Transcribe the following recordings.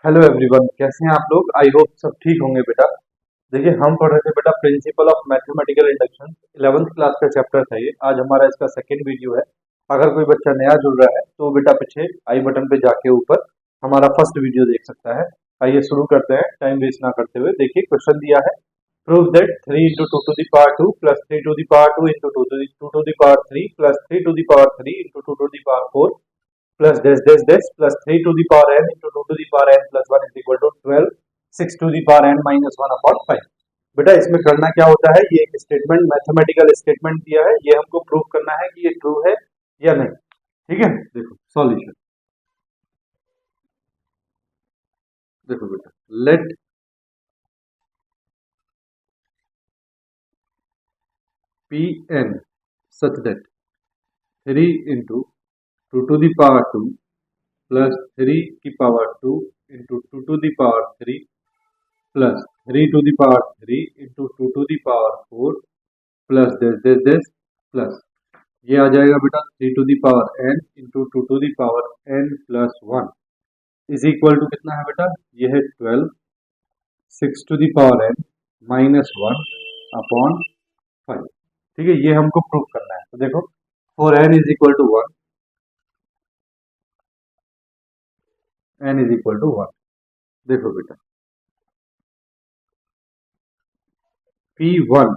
Hello everyone, कैसे हैं आप लोग। आई होप सब ठीक होंगे बेटा। देखिए, हम पढ़ रहे थे बेटा principal of mathematical induction. 11th class का चैप्टर था ये। आज हमारा इसका सेकेंड वीडियो है। अगर कोई बच्चा नया जुड़ रहा है तो बेटा पीछे आई बटन पे जाके ऊपर हमारा फर्स्ट वीडियो देख सकता है। आइए शुरू करते हैं टाइम वेस्ट ना करते हुए। देखिए, क्वेश्चन दिया है, prove that 3 into two to the power 2 plus 3 to the power 2 into two to the power 3 plus 3 to the power 3 into two to the power 4 plus this plus 3 to the power n into 2 to the power n plus 1 is equal to 12 6 to the power n minus 1 upon 5। बेटा इसमें करना क्या होता है, ये एक statement mathematical statement दिया है, ये हमको प्रूव करना है कि ये ट्रू है या नहीं। ठीक है, देखो सॉल्यूशन। देखो बेटा, let P N such that 3 into two to the power 2 plus 3 की power 2 into two to the power 3 plus 3 to the power 3 into two to the power 4 plus this plus ये आ जाएगा बेटा 3 to the power n into two to the power n plus 1 is equal to कितना है बेटा, ये है 12 6 to the power n minus 1 upon 5। ठीक है, ये हमको प्रूव करना है। तो देखो, for n is equal to 1, n is equal to 1। देखो बेटा, P1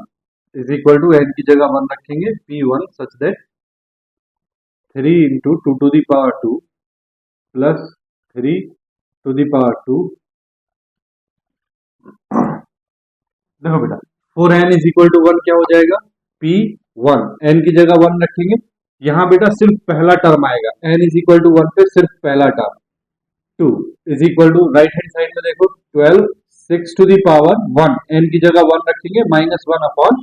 is equal to n की जगह 1 रखेंगे, P1 such that 3 into two to the power 2 plus 3 to the power 2। देखो बेटा, for N is equal to 1 क्या हो जाएगा, P1 n की जगह 1 रखेंगे, यहां बेटा सिर्फ पहला टर्म आएगा, n इज इक्वल टू 1 पे सिर्फ पहला term. 2 is equal to right hand side में देखो 12 6 टू द पावर 1 n की जगह 1 रखेंगे माइनस 1 अपॉन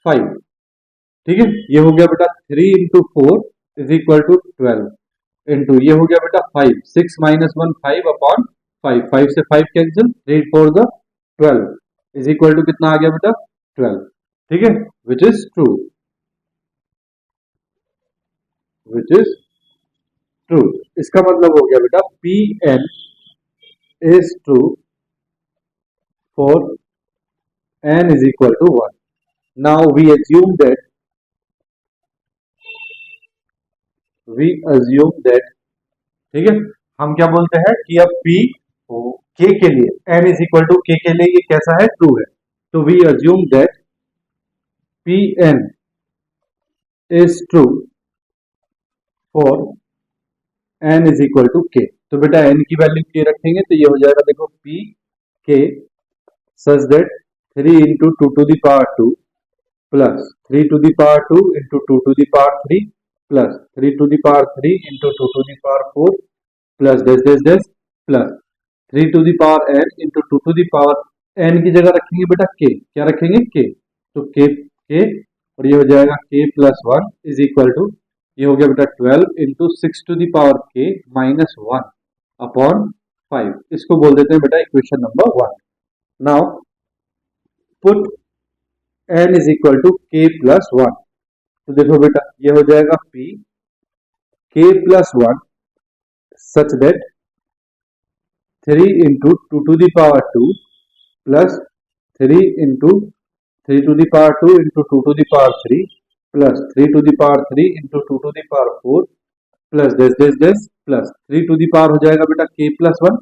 5। ठीक है, ये हो गया बेटा 3 into 4 is equal to 12 into ये हो गया बेटा 5 6 माइनस 1 5 अपॉन 5 5 से 5 cancel 3 4 the 12 is equal to कितना आ गया बेटा 12। ठीक है, which is true, which is true. इसका मतलब हो गया बेटा P N is true for n is equal to 1। now we assume that ठीक है, हम क्या बोलते हैं कि अब p k के लिए n is equal to k के लिए ये कैसा है, ट्रू है। तो we assume that Pn is true for n is equal to k। तो बेटा n की वैल्यू k रखेंगे तो ये हो जाएगा, देखो p k such that 3 into 2 to the power 2 plus 3 to the power 2 into 2 to the power 3 plus 3 to the power 3 into 2 to the power 4 plus this plus 3 to the power n into 2 to the power n की जगह रखेंगे बेटा k, क्या रखेंगे k, तो k और ये हो जाएगा k plus 1 is equal to ये हो गया बेटा 12 into 6 to the power k minus 1 upon 5। इसको बोल देते हैं बेटा equation number 1। Now put n is equal to k plus 1। तो देखो बेटा ये हो जाएगा p k plus 1 such that 3 into two to the power 2 plus 3 into 3 to the power 2 into 2 to the power 3 plus 3 to the power 3 into 2 to the power 4 plus this plus 3 to the power हो जाएगा बेटा k plus 1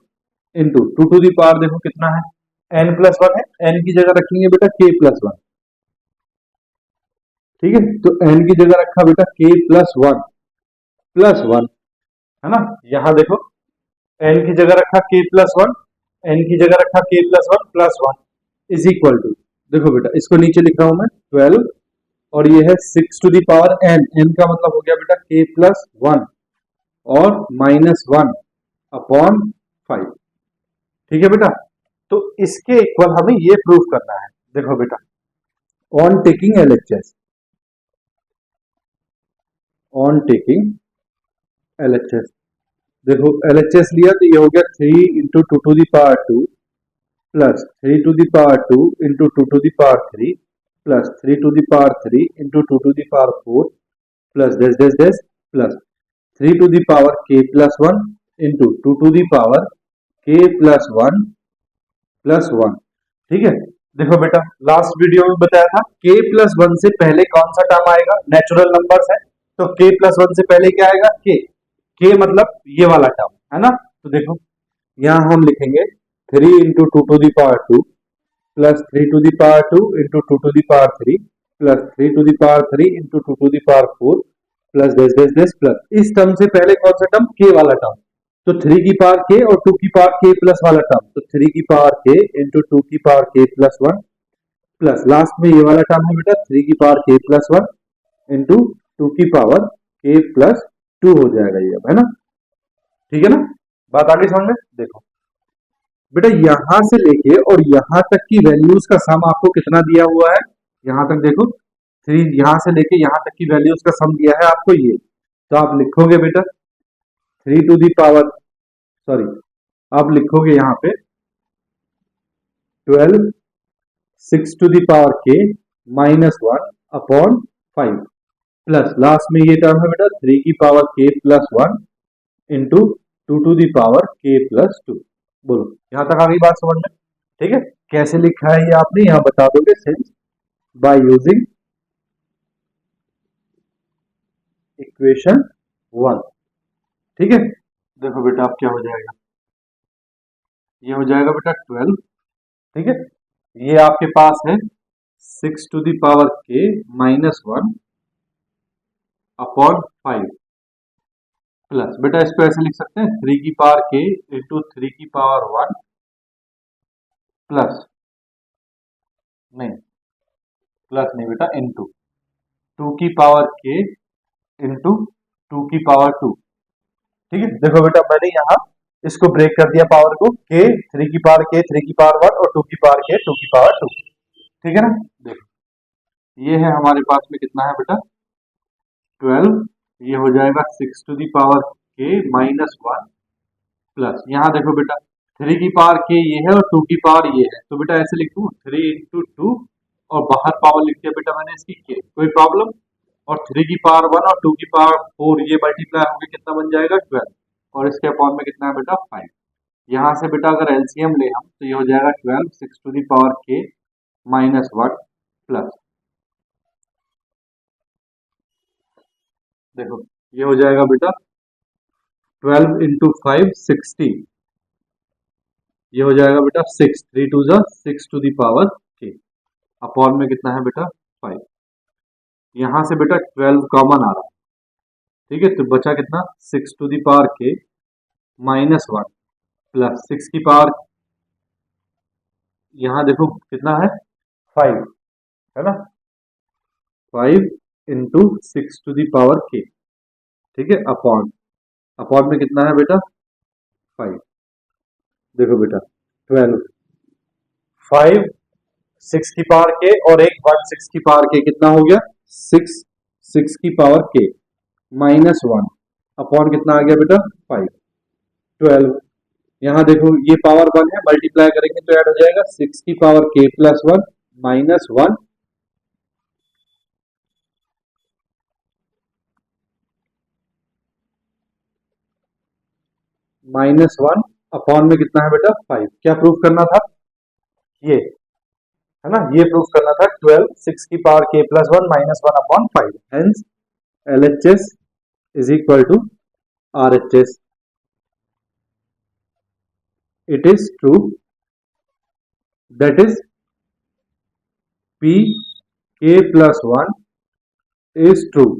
into 2 to the power देखो कितना है, n plus 1 है, n की जगह रखेंगे बेटा k plus 1। ठीक है, तो n की जगह रखा बेटा k plus 1 है ना। यहां देखो n की जगह रखा k plus 1, n की जगह रखा k plus 1 plus 1 is equal to, देखो बेटा इसको नीचे लिख रहा हूं मैं 12 और ये है 6 to the power n, n का मतलब हो गया बेटा k प्लस 1 और माइनस 1 अपॉन 5। ठीक है बेटा, तो इसके इक्वल हमें ये प्रूफ करना है। देखो बेटा, ऑन टेकिंग LHS देखो LHS लिया तो ये हो गया 3 into two to the power 2 plus 3 to the power 2 into 2 to the power 3 plus 3 to the power 3 into 2 to the power 4 plus this plus 3 to the power k plus 1 into 2 to the power k plus one plus one. ठीक है, देखो बेटा last video में बताया था k plus one से पहले कौन सा टर्म आएगा, नेचुरल नंबर्स है तो k प्लस वन से पहले क्या आएगा, k मतलब ये वाला टर्म है ना। तो देखो यहाँ हम लिखेंगे 3 into two to the power two plus 3 to the power two into two to the power three plus 3 to the power three into two to the power four plus this this this plus, इस टर्म से पहले कौन सा टर्म, k वाला term, तो 3 की power k और 2 की पावर k प्लस वाला टर्म, तो 3 की पावर k इंटू 2 की power k plus one plus last में ये वाला टर्म है बेटा 3 की power k plus one into 2 की पावर k प्लस टू हो जाएगा ये, अब है ना। ठीक है ना, बात आगे समझ में। देखो बेटा यहां से लेके और यहां तक की वैल्यूज का सम आपको कितना दिया हुआ है, यहां तक देखो 3, यहां से लेके यहां तक की वैल्यूज का सम दिया है आपको ये, तो आप लिखोगे बेटा 3 टू दी पावर, सॉरी आप लिखोगे यहाँ पे 12 6 to the power k minus one upon 5 plus last में ये टर्म है बेटा 3 की power k plus one into 2 to the power k plus two. बोलो यहां तक आ गई बात समझ में। ठीक है, कैसे लिखा है ये आपने यहां बता दोगे, since by using equation one. ठीक है, देखो बेटा अब क्या हो जाएगा, ये हो जाएगा बेटा 12। ठीक है, ये आपके पास है 6 to the power k minus one upon 5 plus, बेटा इसको ऐसे लिख सकते हैं 3 की पावर k इंटू 3 की पावर वन प्लस, नहीं प्लस नहीं बेटा इंटू 2 की पावर k इंटू 2 की पावर टू। ठीक है, देखो बेटा मैंने यहाँ इसको ब्रेक कर दिया पावर को, k 3 की पावर k 3 की पावर वन और 2 की पावर k 2 की पावर टू। ठीक है ना, देखो ये है हमारे पास में कितना है बेटा 12, ये हो जाएगा 6 to the power k minus one plus, यहाँ देखो बेटा 3 की पावर k ये है और 2 की पावर ये है, तो बेटा ऐसे लिख दूं 3 इंटू टू और बाहर पावर लिख दिया बेटा मैंने इसकी k, कोई प्रॉब्लम, और 3 की पावर वन और 2 की पावर फोर ये मल्टीप्लाई होकर कितना बन जाएगा 12 और इसके अपॉन में कितना है बेटा 5। यहाँ से बेटा अगर एलसीएम ले हम तो ये हो जाएगा 12 6 to the power k minus one plus, देखो ये हो जाएगा बेटा 12 इंटू 5 60, ये हो जाएगा बेटा 6 3 टू जा 6 to the power k upon में कितना है बेटा 5। यहाँ से बेटा 12 कॉमन आ रहा है, ठीक है, तो बचा कितना 6 to the power k minus one plus 6 की पावर, यहाँ देखो कितना है 5 है ना, 5 into 6 to the power k। ठीक है, अपॉन अपॉन में कितना है बेटा 5, देखो बेटा 12 5 6 की पावर k और एक 1 6 की पावर k कितना हो गया 6 6 की power k minus one upon कितना आ गया बेटा 5 12, यहाँ देखो ये पावर वन है मल्टीप्लाई करेंगे तो ऐड हो जाएगा 6 की power k plus one minus one minus one upon में कितना है बेटा 5। क्या प्रूफ करना था, ये है ना, ये प्रूफ करना था 12 6 की power k plus one minus one upon 5, hence LHS is equal to RHS. It is true, that is P k plus 1 is true.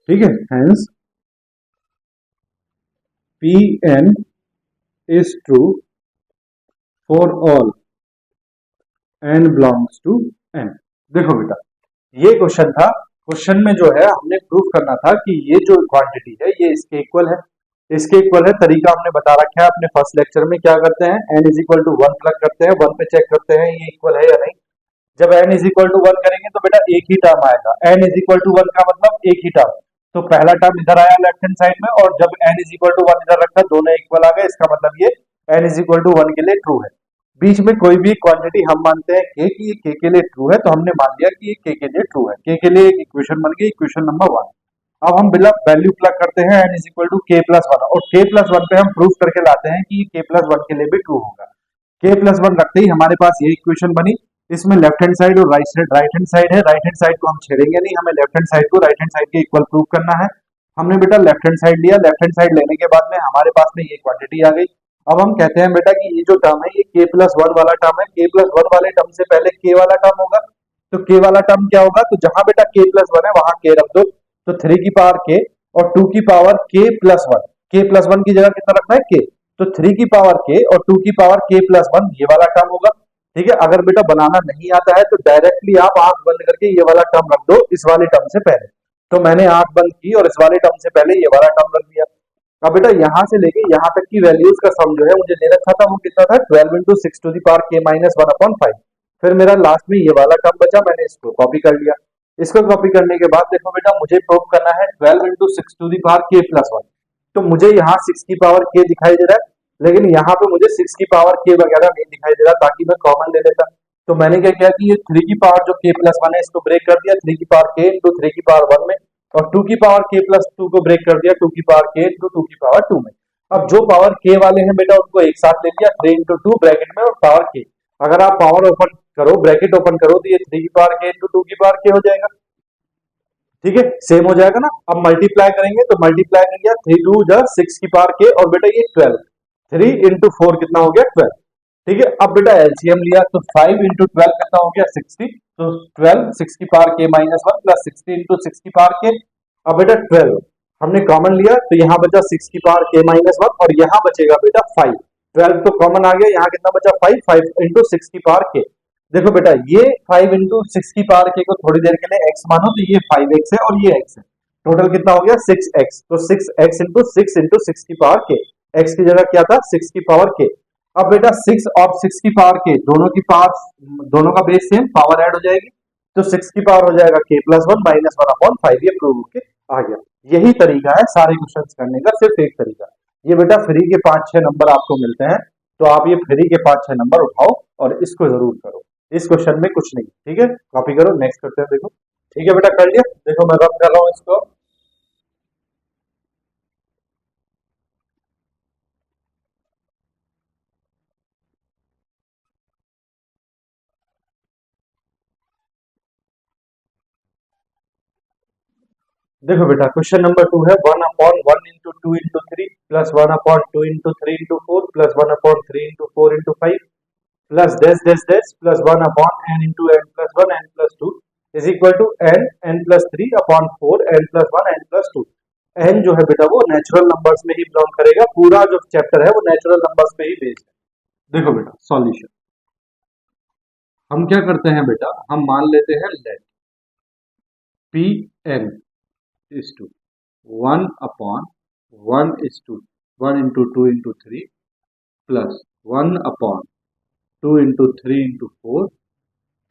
ठीक है, hence Pn is true for all n belongs to n। देखो बेटा ये question था, question में जो है हमने प्रूफ करना था कि ये जो क्वांटिटी है ये इसके इक्वल है, इसके इक्वल है। तरीका हमने बता रखा है अपने फर्स्ट लेक्चर में, क्या करते हैं n is equal to one plug करते हैं, वन पे चेक करते हैं ये इक्वल है या नहीं। जब n is equal to one करेंगे तो बेटा एक ही टर्म आएगा, n is equal to one का मतलब एक ही टर्म, तो पहला टर्म इधर आया लेफ्ट हैंड साइड में, और जब n is equal to one इधर रखा दोनों इक्वल आ गए, इसका मतलब ये n is equal to one के लिए ट्रू है। बीच में कोई भी क्वांटिटी हम मानते हैं k कि ये k के लिए ट्रू है, तो हमने मान लिया कि ये k के लिए ट्रू है, k के लिए एक इक्वेशन बन गई, इक्वेशन नंबर वन। अब हम बिल्कुल वैल्यू प्लग करते हैं n is equal to k plus one, और के प्लस वन पे हम प्रूफ करके लाते हैं कि के प्लस वन के लिए भी ट्रू होगा। के प्लस वन रखते ही हमारे पास ये इक्वेशन बनी। इसमें लेफ्ट हैंड साइड और राइट हैंड साइड है। राइट हैंड साइड को हम छेड़ेंगे नहीं, हमें लेफ्ट हैंड साइड को राइट हैंड साइड के इक्वल प्रूव करना है। हमने बेटा लेफ्ट हैंड साइड लिया। लेफ्ट हैंड साइड लेने के बाद में हमारे पास में ये क्वांटिटी आ गई। अब हम कहते हैं बेटा कि ये जो टर्म है ये के प्लस वन वाला टर्म है। के प्लस वन वाले टर्म से पहले के वाला टर्म होगा, तो के वाला टर्म क्या होगा, तो जहां बेटा के प्लस वन है वहां के रख दो, तो थ्री की पावर के और टू की पावर के प्लस वन। के प्लस वन की जगह कितना रखना है के, तो थ्री की पावर के और टू की पावर के प्लस वन, ये वाला टर्म होगा। ठीक है, अगर बेटा बनाना नहीं आता है तो डायरेक्टली आप आंख बंद करके ये वाला टर्म रख दो इस वाले टर्म से पहले। तो मैंने आंख बंद की और इस वाले टर्म से पहले ये वाला टर्म रख दिया। अब बेटा यहां से लेके यहां तक की वैल्यूज का सम जो है मुझे दे रखा था, वो कितना था, 12 into six to the power k minus one upon five. फिर मेरा लास्ट में ये वाला टर्म बचा, मैंने इसको कॉपी कर लिया। इसको कॉपी करने के बाद देखो बेटा मुझे प्रूव करना है 12 into six to the power k plus one. तो मुझे यहाँ 6 की पावर के दिखाई दे रहा है, लेकिन यहाँ पे मुझे 6 की पावर के वगैरह नहीं दिखाई दे रहा, ताकि मैं कॉमन ले लेता। तो मैंने क्या किया कि ये 3 की पावर जो के प्लस वन है इसको ब्रेक कर दिया 3 की पावर के इंटू 3 की पावर वन में, और 2 की पावर के प्लस टू को ब्रेक कर दिया 2 की पावर के इंटू 2 की पावर टू में। अब जो पावर के वाले हैं बेटा उनको एक साथ ले लिया 3 इंटू टू ब्रैकेट में और पावर के। अगर आप पावर ओपन करो, ब्रैकेट ओपन करो, तो ये 3 की पावर के इंटू 2 की पावर के हो जाएगा। ठीक है, सेम हो जाएगा ना। अब मल्टीप्लाई करेंगे तो मल्टीप्लाई कर दिया 3 टू जा 6 की पावर के, और बेटा ये 12, 3 इंटू फोर कितना हो गया 12। ठीक है, अब बेटा एलसीएम लिया तो 5 इंटू 12 कितना हो गया 60, तो 12 6 की power k minus one plus 60 into 6 की पावर के। अब बेटा 12 हमने कॉमन लिया तो यहाँ बचा 6 की पावर के माइनस वन, और यहाँ बचेगा बेटा 5। 12 तो कॉमन आ गया, यहाँ कितना बचा 5, 5 इंटू 6 की पावर के। देखो बेटा ये 5 इंटू 6 की पावर के को थोड़ी देर के लिए x मानो, तो ये 5x है और ये x है। टोटल कितना हो गया 6x, तो 6x इंटू 6 की पावर के। x की जगह क्या था 6 की पावर के। अब बेटा 6 और 6 की पावर के दोनों की पावर, दोनों का बेस सेम, पावर ऐड हो जाएगी, तो 6 की पावर हो जाएगा के plus one minus one upon five. ये प्रूव होके आ गया। यही तरीका है सारे क्वेश्चन करने का, सिर्फ एक तरीका। ये बेटा फ्री के 5-6 नंबर आपको मिलते हैं, तो आप ये फ्री के 5-6 नंबर उठाओ और इसको जरूर करो। इस क्वेश्चन में कुछ नहीं, ठीक है, कॉपी करो। नेक्स्ट करते हैं, देखो। ठीक है बेटा, कर लिया। देखो मैं रब कर रहा हूँ इसको। देखो बेटा क्वेश्चन नंबर 2 है 1 upon 1 into two into three plus 1 upon 2 into three into four plus 1 upon 3 into four into five plus dash dash dash plus 1 upon n into n plus one n plus two is equal to n plus three upon four n plus one n plus two. n जो है बेटा वो natural numbers में ही belong करेगा, पूरा जो chapter है वो नेचुरल नंबर्स पे ही बेस्ड है। देखो बेटा सॉल्यूशन हम क्या करते हैं बेटा, हम मान लेते हैं let P N is to 1 upon 1 is to 1 into two into three plus 1 upon 2 into three into four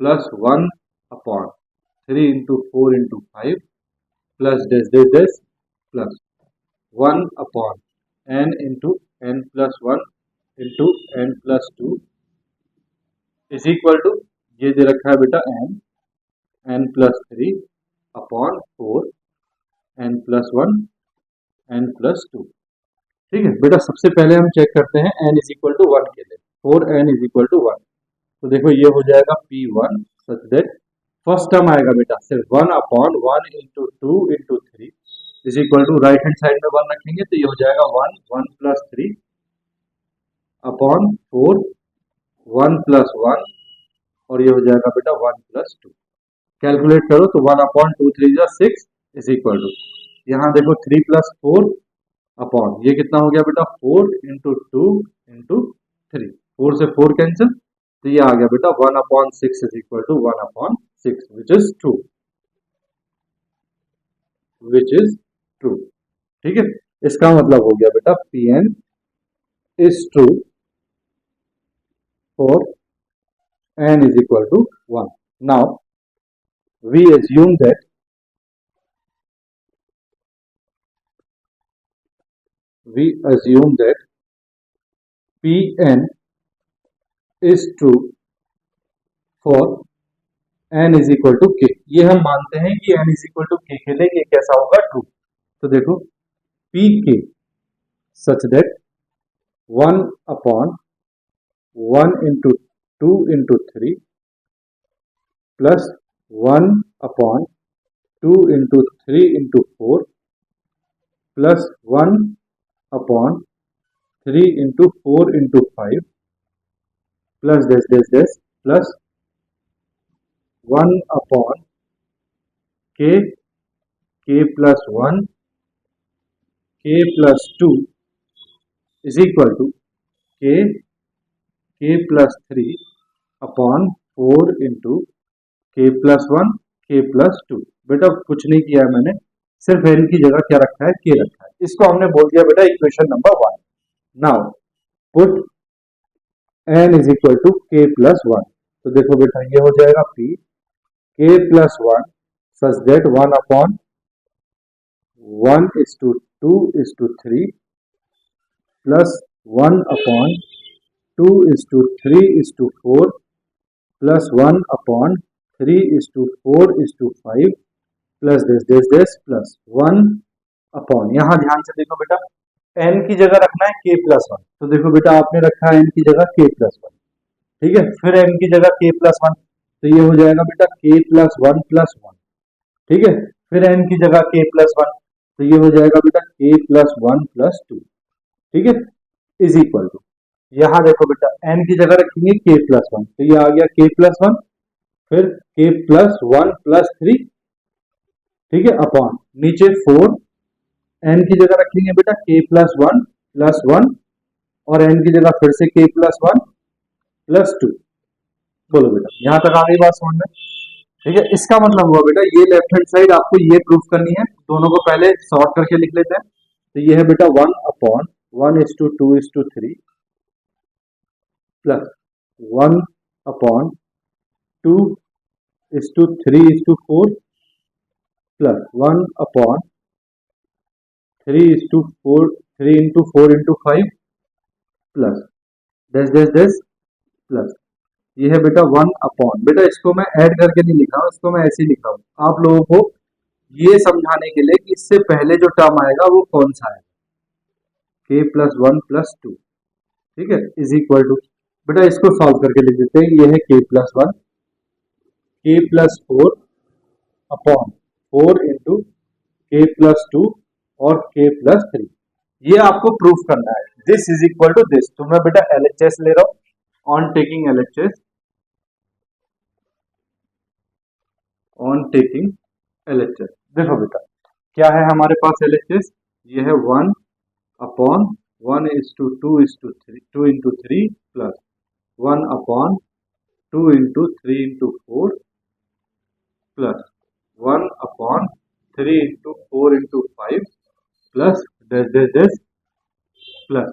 plus 1 upon 3 into four into five plus dash dash dash plus 1 upon n into n plus one into n plus two is equal to, ये दे रखा है बेटा n plus three upon four n plus one n plus to. ठीक है बेटा, सबसे पहले हम चेक करते हैं n is equal to one के लिए, for n is equal to one. तो देखो ये हो जाएगा P1 such that first term आएगा बेटा सिर्फ 1 upon 1 into two into three is equal to, right hand side में 1 रखेंगे तो ये हो जाएगा 1 plus three upon four 1 plus one, और ये हो जाएगा बेटा 1 प्लस टू। कैलकुलेट करो तो 1 अपॉन टू थ्री जा 6 इज इक्वल टू, यहाँ देखो 3 प्लस फोर अपॉन ये कितना हो गया बेटा 4 into two into three, four से फोर कैंसिल, तो ये आ गया बेटा 1 upon six is equal to 1 upon six which is true, which is true. ठीक है, इसका मतलब हो गया बेटा P N is true for n is equal to 1. Now we assume that Pn is true for n is equal to k। ये हम मानते हैं कि n is equal to k के लिए ये कैसा होगा ट्रू। तो देखो P K such that 1/1 into 2 into 3 plus 1/2 into 3 into 4 plus 1/3 into 4 into 5 plus this plus 1/k k+1 k+2 is equal to k+3/4 into k+1 k+2। बेटा कुछ नहीं किया है मैंने, सिर्फ n की जगह क्या रखा है, k रखा है। इसको हमने बोल दिया बेटा equation number 1। Now put n is equal to k+1। तो देखो बेटा ये हो जाएगा p k+1 such that 1/1:2:3 plus 1/2:3:4 plus 1/3:4:5 plus this plus 1 यहां ध्यान से देखो बेटा n की जगह रखना है k+1। तो देखो बेटा आपने रखा है n की जगह k+1, ठीक है। फिर n की जगह k+1, तो ये हो जाएगा बेटा k+1+1, ठीक है। फिर n की जगह k+1, तो ये हो जाएगा बेटा k+1+2, ठीक है। इज इक्वल टू यहां देखो बेटा n की जगह रखेंगे k+1, तो ये आ गया k+1, फिर k+1+3, ठीक है, अपॉन नीचे 4, n की जगह रखेंगे बेटा k+1+1 और n की जगह फिर से k+1+2। बोलो बेटा यहां तक आ गई बात समझ में, ठीक है। इसका मतलब हुआ बेटा ये लेफ्ट हैंड साइड आपको ये प्रूफ करनी है, दोनों को पहले सॉर्ट करके लिख लेते हैं। तो ये है बेटा 1/1:2:3 plus 1/2:3:4 plus 1/3:4 plus this plus ये है बेटा 1/, बेटा इसको मैं ऐड करके नहीं लिख रहा हूँ, इसको मैं ऐसे ही लिख रहा हूँ आप लोगों को ये समझाने के लिए कि इससे पहले जो टर्म आएगा वो कौन सा है, k+1+2, ठीक है, इज इक्वल टू बेटा इसको सॉल्व करके लिख देते हैं। ये है k+1 k+4/4 into k+2 और k+3, ये आपको प्रूफ करना है। This is equal to this. तो मैं बेटा LHS ले रहा हूं, on taking LHS, on taking LHS। देखो बेटा क्या है हमारे पास LHS, ये है 1/1:2:3 plus 1/2:3:4 plus 1/3:4:5 plus this plus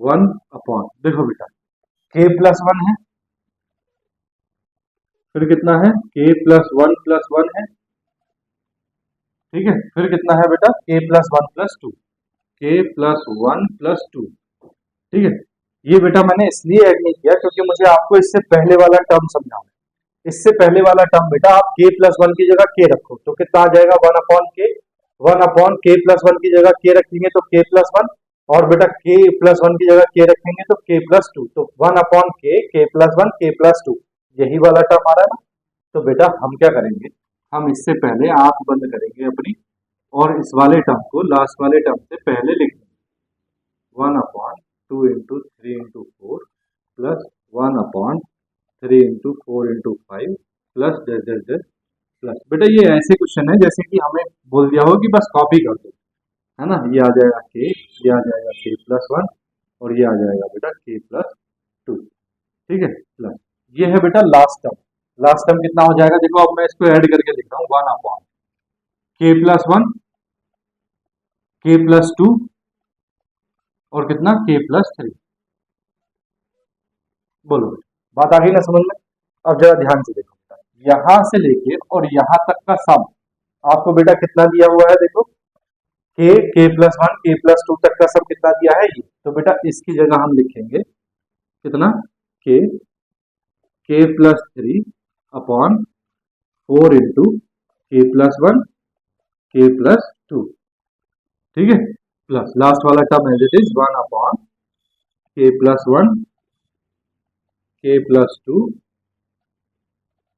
1/, देखो बेटा k+1 है, फिर कितना है k+1+1 है, ठीक है। फिर कितना है बेटा k+1+2, k+1+2, ठीक है। ये बेटा मैंने इसलिए ऐड नहीं किया क्योंकि मुझे आपको इससे पहले वाला टर्म समझाना है। इससे पहले वाला टर्म बेटा आप k+1 की जगह k रखो तो कितना आ जाएगा 1/k, 1/k+1 की जगह k रखेंगे तो k+1, और बेटा k+1 की जगह k रखेंगे तो k+2, तो 1/k k+1 k+2 यही वाला टर्म आ रहा है ना। तो बेटा हम क्या करेंगे, हम इससे पहले आंख बंद करेंगे अपनी और इस वाले टर्म को लास्ट वाले टर्म से पहले लिख देंगे 1/2:3:4 प्लस 1/3:4:5 प्लस प्लस। बेटा ये ऐसे क्वेश्चन है जैसे कि हमें बोल दिया हो कि बस कॉपी कर दो, है ना। ये आ जाएगा k, ये आ जाएगा k+1 और ये आ जाएगा बेटा k+2, ठीक है, प्लस ये है बेटा लास्ट टर्म। लास्ट टर्म कितना हो जाएगा, देखो अब मैं इसको ऐड करके लिख रहा हूँ 1/k+1 k+2 और कितना k+3। बोलो बात आ गई ना समझ में। अब जरा ध्यान से देखो बेटा यहां से लेके और यहां तक का सम आपको बेटा कितना दिया हुआ है, देखो k+1 k+2 तक का सम कितना दिया है ये। तो बेटा इसकी जगह हम लिखेंगे कितना k+3/4 into k+1 k+2, ठीक है, प्लस लास्ट वाला term as it is 1/k+1 k+2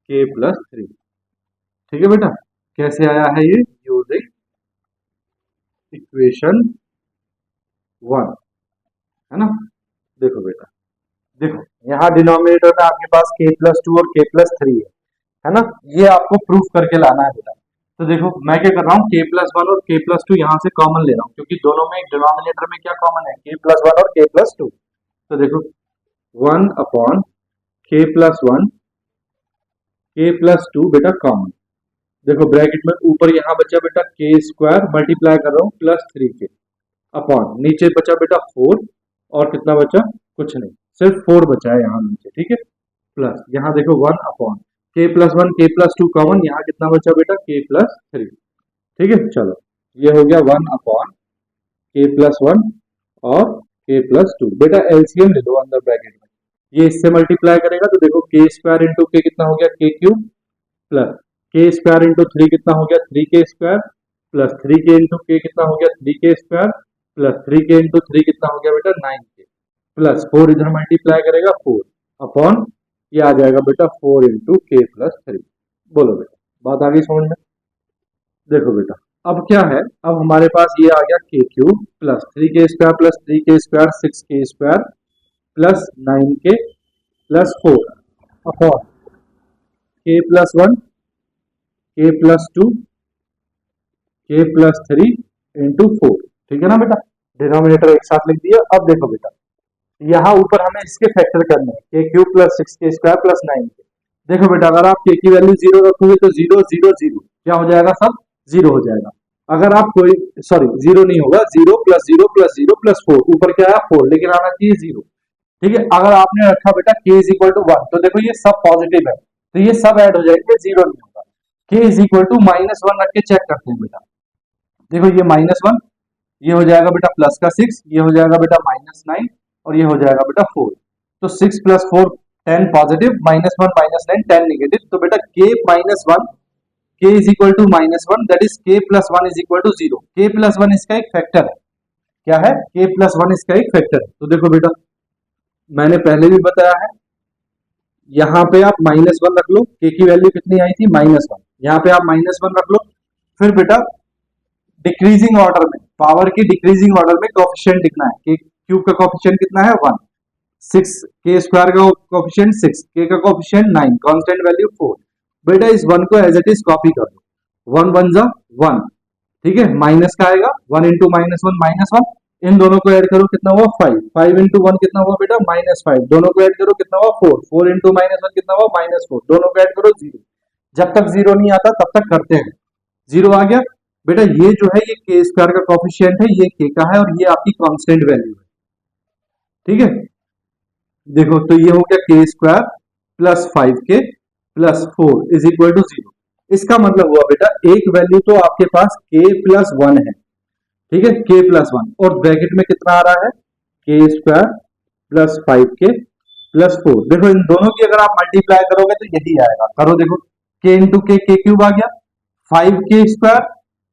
k+3। ठीक है बेटा, कैसे आया है ये? यूजिंग इक्वेशन 1, है ना। देखो बेटा, देखो यहाँ डिनोमिनेटर में आपके पास k+2 और k+3 है ना, ये आपको प्रूफ करके लाना है बेटा। तो देखो मैं क्या कर रहा हूँ, k+1 और k+2 यहाँ से कॉमन ले रहा हूँ, क्योंकि दोनों में डिनोमिनेटर में क्या कॉमन है, k+1 और k+2। तो देखो 1/k+1 k+2 बेटा कॉमन। देखो ब्रैकेट में ऊपर यहाँ बचा बेटा k² मल्टीप्लाई कर रहा हूँ +3k अपॉन, नीचे बचा बेटा 4 और कितना बचा, कुछ नहीं, सिर्फ 4 बचा है यहाँ नीचे। ठीक है, प्लस यहाँ देखो 1/k+1 k+2 कॉमन, यहाँ कितना बचा बेटा k+3। ठीक है, चलो ये हो गया 1/k+1 और k+2। बेटा एलसीएम ले लो अंदर ब्रैकेट में, ये इससे मल्टीप्लाई करेगा तो देखो k² इंटू के कितना हो गया k³ प्लस k² इंटू 3 कितना हो गया 3k² प्लस 3k इंटू के कितना हो गया 3k² प्लस 3k इंटू 3 कितना हो गया बेटा 9k प्लस 4 इधर मल्टीप्लाई करेगा 4 अपॉन, ये आ जाएगा बेटा 4 इंटू k+3। बोलो बेटा, बात आ गई समझ में? देखो बेटा अब क्या है, अब हमारे पास ये आ गया k³ plus 3k² plus 3k² 6k² plus 9k plus 4 upon k+1 k+2 k+3 into 4। ठीक है ना बेटा, डिनोमिनेटर एक साथ लिख दिया। अब देखो बेटा, यहाँ ऊपर हमें इसके फैक्टर करने हैं, k³ plus 6k² plus 9k। देखो बेटा, अगर आप k की वैल्यू 0 रखोगे तो 0 0 0 क्या हो जाएगा, सब 0 हो जाएगा। अगर आप कोई, सॉरी 0 नहीं होगा, 0 प्लस 0 प्लस 0 प्लस 4, ऊपर क्या आया 4, लेकिन आना चाहिए 0। ठीक है, अगर आपने रखा बेटा k इज इक्वल टू 1, तो देखो ये सब पॉजिटिव है, तो ये सब ऐड हो जाएंगे, 0 नहीं होगा। k इज इक्वल टू -1 रख के चेक करते हैं बेटा, देखो ये -1, ये हो जाएगा बेटा प्लस का 6, ये हो जाएगा बेटा -9 और ये हो जाएगा बेटा 4। तो 6 प्लस 4 10 पॉजिटिव, -1 -9 10 नेगेटिव। तो बेटा k-1 k is equal to -1, that is k+1 is equal to 0। k+1 इसका एक फैक्टर है, क्या है, k+1 इसका एक फैक्टर है। तो देखो बेटा, मैंने पहले भी बताया है, यहाँ पे आप -1 रख लो, k की वैल्यू कितनी आई थी -1, यहाँ पे आप -1 रख लो। फिर बेटा डिक्रीजिंग ऑर्डर में, पावर की डिक्रीजिंग ऑर्डर में कोएफिशिएंट लिखना है, k क्यूब का कोएफिशिएंट कितना है 1, 6 k स्क्वायर का कोएफिशिएंट 6, k का कोएफिशिएंट 9, कांस्टेंट वैल्यू 4। बेटा इस 1 को एज इट इज कॉपी कर दो, 1 1 जा 1, ठीक है, माइनस का आएगा 1 इंटू -1 -1, इन दोनों को ऐड करो कितना हुआ 5, 5 इंटू 1 कितना हुआ बेटा -5, दोनों को ऐड करो कितना हुआ 4, 4 इंटू -1 कितना हुआ -4, दोनों को ऐड करो 0। जब तक 0 नहीं आता तब तक करते हैं, 0 आ गया बेटा, ये जो है ये k स्क्वायर का कोएफिशिएंट है, ये k का है और ये आपकी कांस्टेंट वैल्यू है। ठीक है, देखो तो ये हो गया k² plus 5k plus 4 is equal to 0। इसका मतलब हुआ बेटा एक वैल्यू तो आपके पास k+1 है, ठीक है, k+1, और ब्रैकेट में कितना आ रहा है k² प्लस 5k प्लस 4। देखो इन दोनों की अगर आप मल्टीप्लाई करोगे तो यही आएगा, करो देखो, k इंटू k³ आ गया 5k²,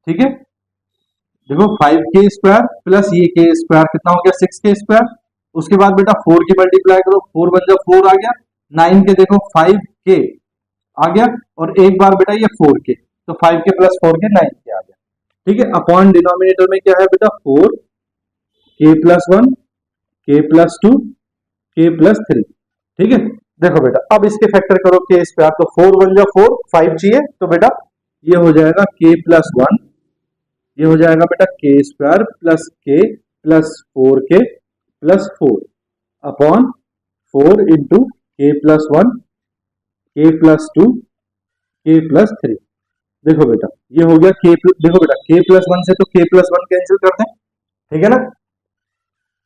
ठीक है, देखो 5k² प्लस ये k² कितना हो गया 6k²। उसके बाद बेटा 4 की मल्टीप्लाई करो, 4 बन जा 4 आ गया, 9 के देखो 5k आ गया, और एक बार बेटा ये 4k, तो 5k प्लस 4k 9k आ गया। ठीक है, अपॉन डिनोमिनेटर में क्या है बेटा 4 k+1 k+2 k+3। ठीक है, देखो बेटा अब इसके फैक्टर करो k², तो 4 बन जा 4, 5 चाहिए, तो बेटा ये हो जाएगा k+1, ये हो जाएगा बेटा k² plus k plus 4k plus 4 upon 4 into k+1 k+2 k+3। देखो बेटा ये हो गया देखो बेटा k+1 से तो k+1 कैंसिल करते हैं, ठीक है ना।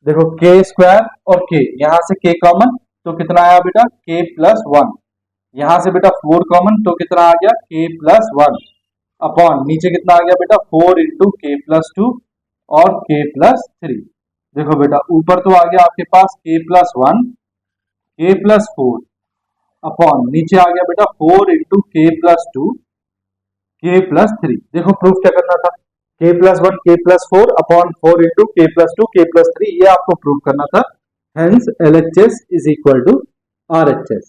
देखो k² और k, यहां से k कॉमन, तो कितना आया बेटा k+1, यहां से बेटा 4 कॉमन, तो कितना आ गया k+1 अपॉन नीचे कितना आ गया बेटा 4 इंटू k+2 और k+3। देखो बेटा ऊपर तो आ गया आपके पास k+1 k+4 अपॉन नीचे आ गया बेटा 4 इंटू k+2 k+3। देखो प्रूफ क्या करना था, k+1 k+4 upon 4 into k+2 k+3, ये आपको प्रूव करना था। Hence LHS is equal to RHS।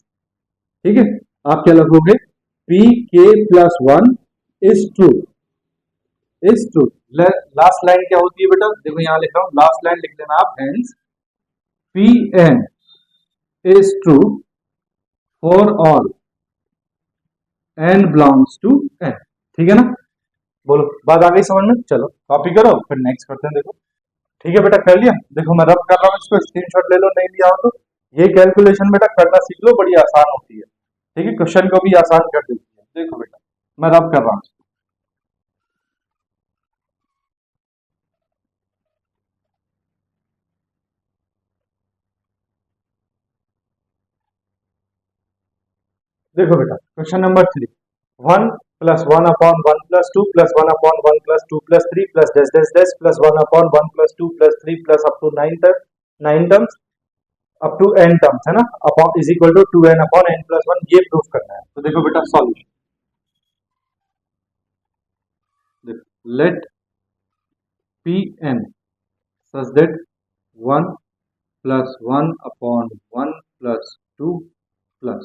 ठीक है, आप क्या लगोगे, pk+1 is true, is true. Last line क्या होती है बेटा, देखो यहां लिख रहा हूं, लास्ट लाइन लिख लेना आप, hence Pn is true for all n belongs to n। ठीक है ना, बोलो बात आ गई समझ में। चलो कॉपी करो, फिर नेक्स्ट करते हैं। देखो ठीक है बेटा, कर लिया, देखो मैं रब कर रहा हूँ, इसको स्क्रीनशॉट ले लो, नहीं लिया हो तो। ये कैलकुलेशन बेटा करना सीख लो, बड़ी आसान होती है। ठीक है, क्वेश्चन को भी आसान कर देती है। देखो बेटा मैं रब कर रहा हूँ। देखो बेटा question number 3, 1+1/1+2+1/1+2+3++++ +1/1+2+3 plus up to 9 terms up to n terms है ना, upon is equal to 2n/n+1, ये प्रूफ करना है। तो देखो बेटा solution, let Pn such that 1+1/1+2 plus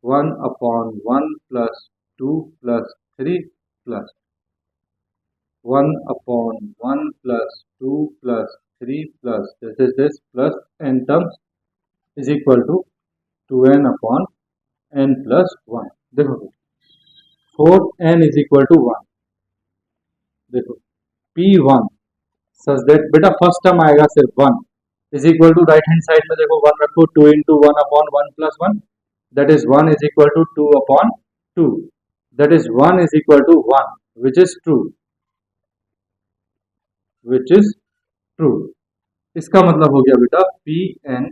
1/1+2 plus 3 plus 1/1+2 plus 3 plus this plus n terms is equal to 2n/n+1। देखो 4n is equal to 1। देखो P1 सच दैट बेटा first term आएगा सिर्फ 1 is equal to, right hand side में देखो 1 रखो, 2 into 1/1+1, that is 1 is equal to 2/2, that is 1 is equal to 1, which is true, which is true. इसका मतलब हो गया बेटा Pn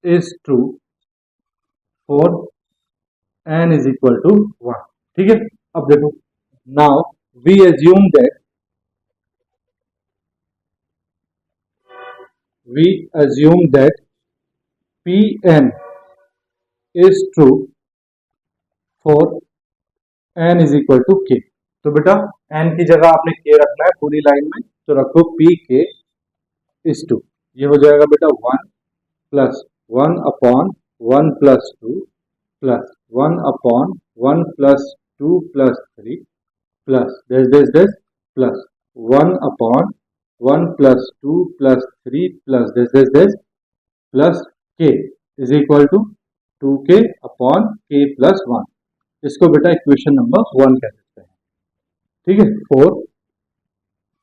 is true for n is equal to 1। ठीक है, अब देखो now we assume that Pn is true for n is equal to k। तो बेटा n की जगह आपने k रखना है पूरी लाइन में, तो रखो pk is 2। ये हो जाएगा बेटा 1 plus 1/1+2 plus 1/1+2 plus 3 plus this plus 1/1+2 plus 3 plus this plus k is equal to 2k/k+1। इसको बेटा इक्वेशन नंबर 1 कह सकते हैं। ठीक है, 4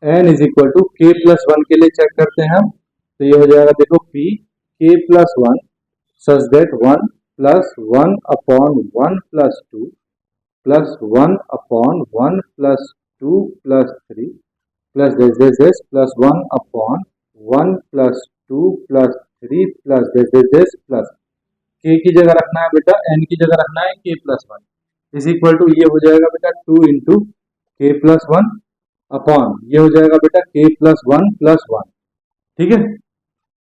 n is equal to k+1 के लिए चेक करते हैं हम, तो ये हो जाएगा देखो p k+1 such that 1 plus 1/1+2 plus 1/1+2 plus 3 plus this plus 1/1+2 plus 3 plus this plus k की जगह रखना है बेटा, n की जगह रखना है k+1 इज इक्वल टू, ये हो जाएगा बेटा 2 इंटू k+1 अपॉन, ये हो जाएगा बेटा k+1+1। ठीक है,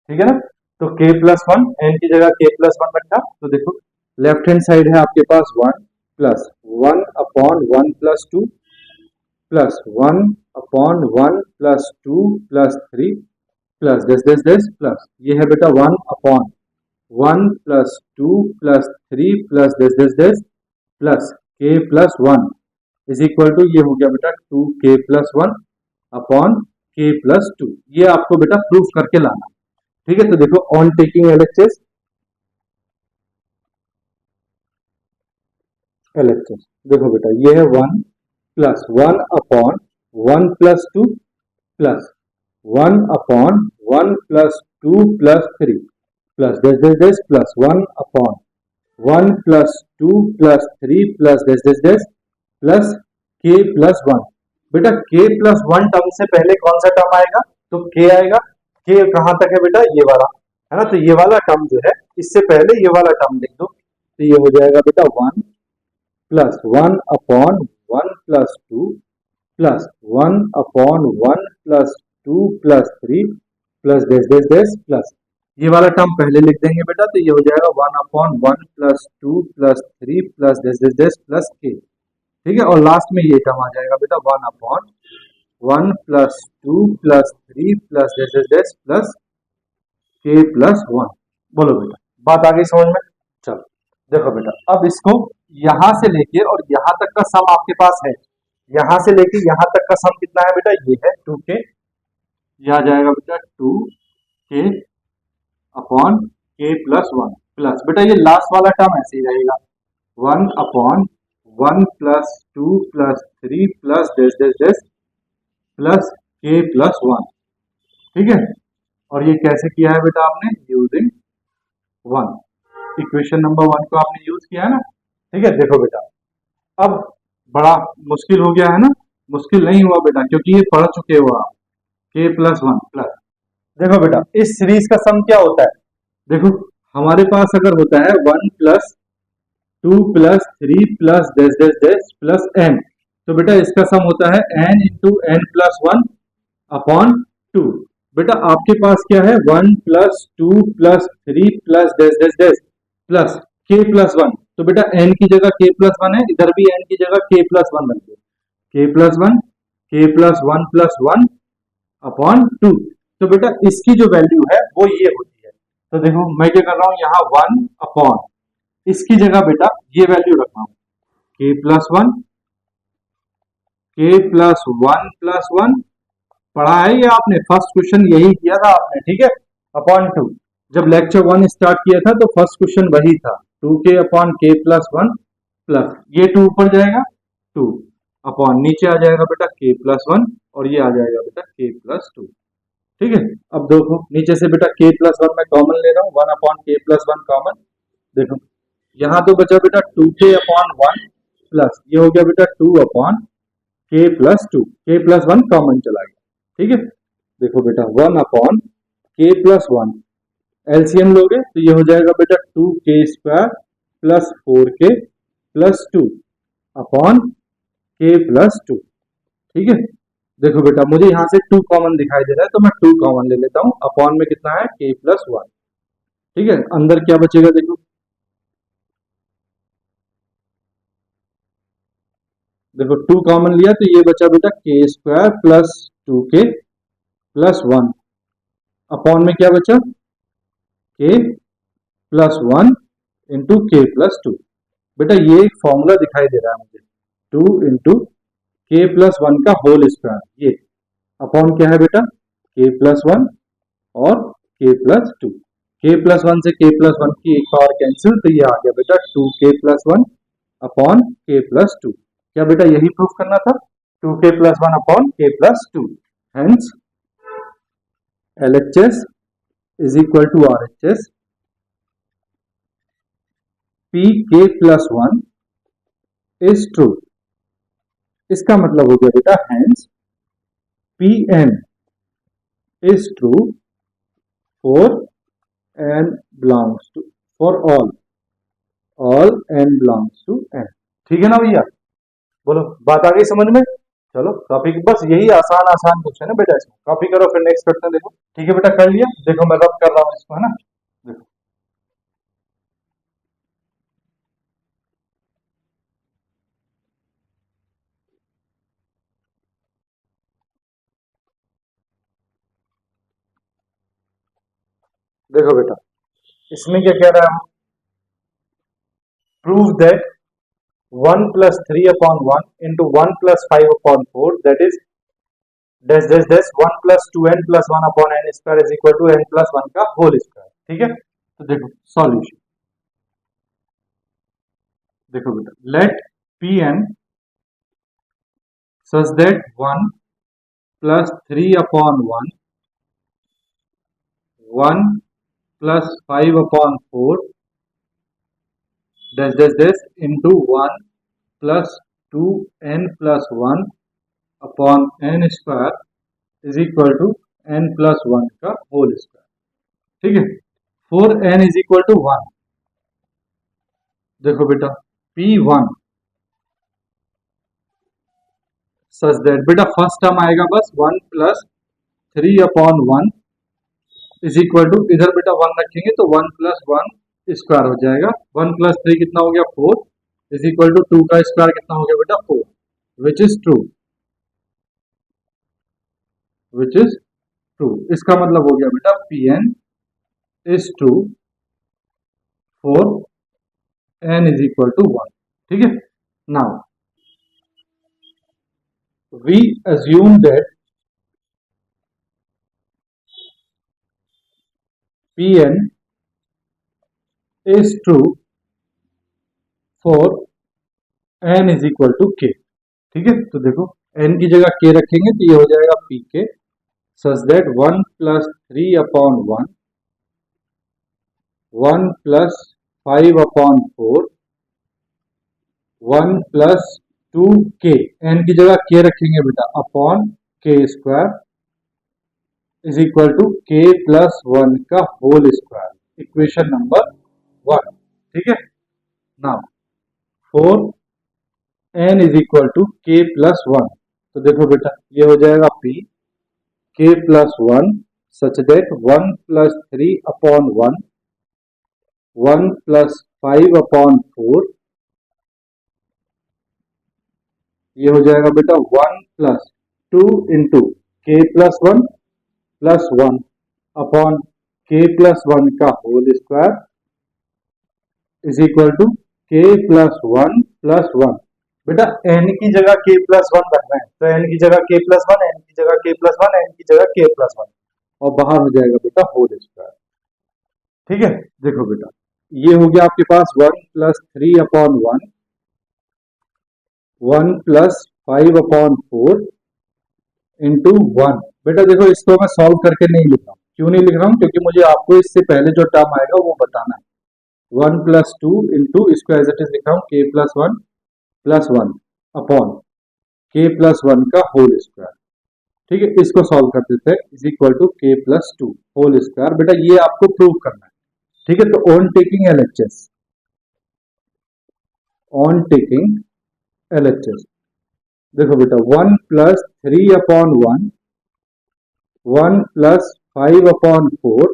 ठीक है ना, तो k+1 n की जगह k+1 रखा, तो देखो लेफ्ट हैंड साइड है आपके पास 1 plus 1/1+2 plus 1/1+2 plus 3 plus this plus, ये है बेटा 1/1+2 plus 3 plus this plus k+1 is equal to, ये हो गया बेटा 2k+1 अपॉन k+2। ये आपको बेटा प्रूफ करके लाना। ठीक है, तो देखो ऑन टेकिंग LHS देखो बेटा ये है 1 plus 1/1+2 plus 1/1+2 plus 3 plus this plus 1/1+2 plus 3 plus this plus k+1। बेटा k+1 टर्म से पहले कौन सा टर्म आएगा, तो k आएगा। k कहां तक है बेटा, ये वाला है ना, तो ये वाला टर्म जो है इससे पहले ये वाला टर्म लिख दो, तो ये हो जाएगा बेटा 1 plus 1/1+2 plus 1/1+2 plus 3 plus this plus, ये वाला टर्म पहले लिख देंगे बेटा, तो ये हो जाएगा 1/1+2 plus 3 plus this plus k। ठीक है, और लास्ट में ये टर्म आ जाएगा बेटा 1/1 1 plus 2 plus 3 plus dash plus k plus 1। बोलो बेटा, बात आ गई समझ में? चलो देखो बेटा, अब इसको यहां से लेके और यहां तक का सम आपके पास है। यहां से लेके यहां तक का सम कितना है बेटा? ये है 2k। यह आ जाएगा बेटा 2k upon k plus 1 plus बेटा ये लास्ट वाला टर्म ऐसे ही रहेगा 1 upon 1 plus 2 plus 3 plus dash plus k plus 1। ठीक है, और ये कैसे किया है बेटा आपने? यूजिंग 1, इक्वेशन नंबर 1 को आपने यूज किया है ना। ठीक है, देखो बेटा अब बड़ा मुश्किल हो गया है ना? मुश्किल नहीं हुआ बेटा, क्योंकि ये पढ़ चुके हो आप। k प्लस 1 प्लस, देखो बेटा इस सीरीज का सम क्या होता है? देखो हमारे पास अगर होता है 1 plus 2 plus 3 plus dash plus n, तो बेटा इसका सम होता है n into n plus 1 upon 2। बेटा आपके पास क्या है? 1 plus 2 plus 3 plus dash plus k plus 1। तो बेटा n की जगह k प्लस 1 है, इधर भी n की जगह k प्लस 1 बन गया। k plus 1, k plus 1 plus 1 upon 2। तो बेटा इसकी जो वैल्यू है वो ये होती है। तो देखो मैं क्या कर रहा हूं, यहाँ 1 अपॉन, इसकी जगह बेटा ये वैल्यू रख रहा हूं k plus 1, k plus 1 plus 1। पढ़ा है ये आपने, फर्स्ट क्वेश्चन यही किया था आपने। ठीक है, अपॉन 2। जब लेक्चर 1 स्टार्ट किया था तो फर्स्ट क्वेश्चन वही था, 2k upon k plus 1 plus ये 2 ऊपर जाएगा 2 अपॉन नीचे आ जाएगा बेटा k प्लस 1 और ये आ जाएगा बेटा k प्लस 2। ठीक है, अब देखो नीचे से बेटा k प्लस 1 मैं कॉमन ले रहा हूँ, 1 अपॉन k प्लस 1 कॉमन। देखो यहाँ तो बचा बेटा 2k अपॉन 1 प्लस ये हो गया बेटा 2 upon k plus 2, k plus 1 common चला गया। ठीक है, देखो बेटा 1 अपॉन k प्लस 1 एलसीएम लोगे तो ये हो जाएगा बेटा 2k square plus 4k plus 2 upon k plus 2। ठीक है, देखो बेटा मुझे यहाँ से 2 कॉमन दिखाई दे रहा है तो मैं 2 कॉमन ले लेता हूँ। अपॉन में कितना है? k plus 1। ठीक है, अंदर क्या बचेगा? देखो देखो 2 कॉमन लिया तो ये बचा बेटा k square plus 2k plus 1 upon में क्या बचा? k plus 1 into k plus 2। बेटा ये एक फॉर्मूला दिखाई दे रहा है मुझे, 2 इंटू k प्लस 1 का होल स्क्वायर, ये अपॉन क्या है बेटा? k प्लस 1 और k प्लस 2। k प्लस 1 से k प्लस 1 की एक पावर कैंसिल, तो ये आ गया बेटा 2k plus 1 upon k plus 2। क्या बेटा यही प्रूफ करना था? 2k plus 1 upon k plus 2। Hence LHS is equal to RHS, pk plus 1 is true. इसका मतलब हो गया बेटा hence Pn is true for n belongs to, for all n belongs to n। ठीक है ना भैया? बोलो बात आ गई समझ में? चलो कॉपी, बस यही आसान आसान क्वेश्चन है बेटा, इसमें कॉपी करो फिर नेक्स्ट क्वेश्चन देखो। ठीक है बेटा, कर लिया? देखो मैं रब कर रहा हूँ इसको, है ना? देखो देखो बेटा इसमें क्या कह रहा है? Prove that 1 plus 3 upon 1 into 1 plus 5 upon 4 that is dash 1 plus 2n plus 1 upon n square is equal to n plus 1 का होल स्क्वायर। ठीक है, तो देखो सॉल्यूशन, देखो बेटा late Pn such that 1 plus 3 upon 1 1 plus 5 upon 4 dash into 1 plus 2n plus 1 upon n square is equal to n plus 1 का whole square. ठीक है, 4n इज इक्वल टू 1। देखो बेटा P1 सच दैट बेटा first term आएगा बस 1 plus 3 upon 1 is equal to, इधर बेटा 1 रखेंगे तो 1 प्लस 1 स्क्वायर हो जाएगा। 1 प्लस 3 कितना हो गया? 4 इज इक्वल टू 2 का स्क्वायर कितना हो गया बेटा? 4, which is true. Which is true. इसका मतलब हो गया बेटा P N is true for N is equal to 1। ठीक है, now we assume that Pn is true for n is equal to k। ठीक है, तो देखो n की जगह k रखेंगे तो ये हो जाएगा P K such that 1 plus 3 upon 1, 1 plus 5 upon 4, 1 plus 2 के। n की जगह k रखेंगे बेटा upon k square is equal to k plus 1 का होल स्क्वायर, इक्वेशन नंबर 1। ठीक है, now for N is equal to k plus 1, तो देखो बेटा ये हो जाएगा P k plus 1 such that 1 plus 3 upon 1, 1 plus 5 upon 4, ये हो जाएगा बेटा 1 प्लस 2 इंटू के plus 1 plus 1 upon k plus 1 का whole square is equal to k plus 1 plus 1। बेटा n की जगह k प्लस 1 रखना है तो n की जगह k प्लस 1, n की जगह k प्लस 1, n की जगह k प्लस 1 और बाहर हो जाएगा बेटा होल स्क्वायर। ठीक है, देखो बेटा ये हो गया आपके पास 1 plus 3 upon 1, 1 plus 5 upon 4 into 1। बेटा देखो इसको मैं सॉल्व करके नहीं लिख रहा हूँ, क्यों नहीं लिख रहा हूँ, क्योंकि मुझे आपको इससे पहले जो टर्म आएगा वो बताना है। 1 प्लस 2 इंटू इसको एज इट इज लिख रहा हूँ k plus 1 upon k plus 1 का होल स्क्वायर। ठीक है, इसको सॉल्व कर देते हैं is equal to k plus 2 whole square. बेटा ये आपको प्रूव करना है। ठीक है, तो on taking LHS, on taking LHS देखो बेटा 1 plus 3 upon 1, 1 plus 5 upon 4,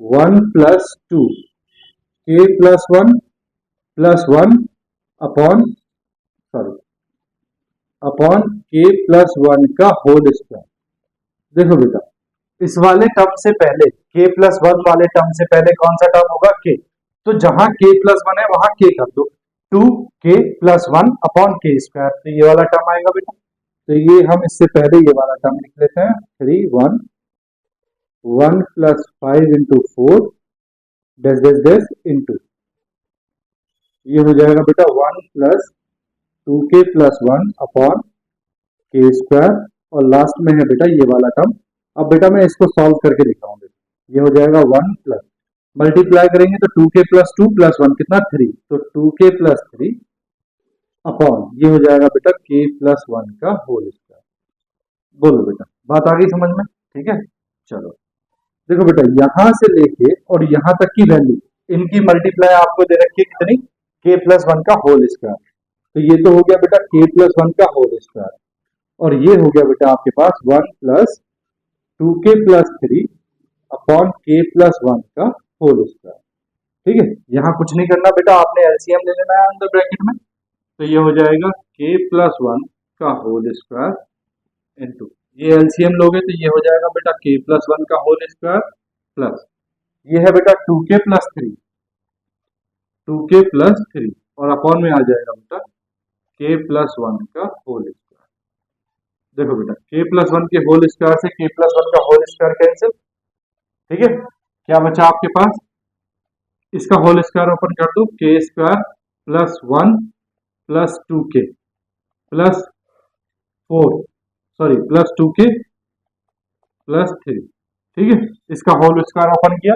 1 plus 2 k plus 1 plus 1 upon upon k plus 1 का होल स्क्वायर। देखो बेटा इस वाले टर्म से पहले k प्लस 1 वाले टर्म से पहले कौन सा टर्म होगा k, तो जहां k प्लस 1 है वहां k कर दो, 2k plus 1 upon k square, तो ये वाला टर्म आएगा बेटा। तो ये हम इससे पहले ये वाला टर्म लिख लेते हैं 3 1 1 plus 5 into 4 dash dash dash into, ये हो जाएगा बेटा 1 plus 2k plus 1 upon k square और लास्ट में है बेटा ये वाला टर्म। अब बेटा मैं इसको सॉल्व करके दिखाऊंगा, ये हो जाएगा 1 प्लस मल्टीप्लाई करेंगे तो 2k प्लस 2 प्लस 1 कितना 3, तो 2k प्लस 3 अपॉन ये हो जाएगा बेटा k प्लस 1 का होल स्क्वायर। बोलो बेटा बात आ गई समझ में? ठीक है, चलो देखो बेटा यहां से लेके और यहां तक की वैल्यू इनकी मल्टीप्लाई आपको दे रखी है कितनी, k प्लस 1 का होल स्क्वायर। तो ये तो हो गया बेटा k प्लस 1 का होल स्क्वायर और ये हो गया बेटा आपके पास 1 plus 2k plus 3 upon k plus 1 का होल स्क्वायर। ठीक है, यहाँ कुछ नहीं करना बेटा, आपने एलसीएम ले लेना है अंदर ब्रैकेट में, तो ये हो जाएगा k प्लस 1 का होल स्क्वायर इंटू ये एलसीएम लोगे तो ये हो जाएगा बेटा k प्लस 1 का होल स्क्वायर प्लस ये है बेटा 2k प्लस 3, 2k प्लस 3 और अपॉन में आ जाएगा बेटा k प्लस 1 का होल स्क्वायर। देखो बेटा k प्लस 1 के होल स्क्वायर से k प्लस 1 का होल स्क्वायर कैंसिल। ठीक है, क्या बचा आपके पास, इसका होल स्क्वायर ओपन कर दो, k square plus 1 plus 2k plus 4 plus 2k plus 3। ठीक है, इसका होल स्क्वायर ओपन किया,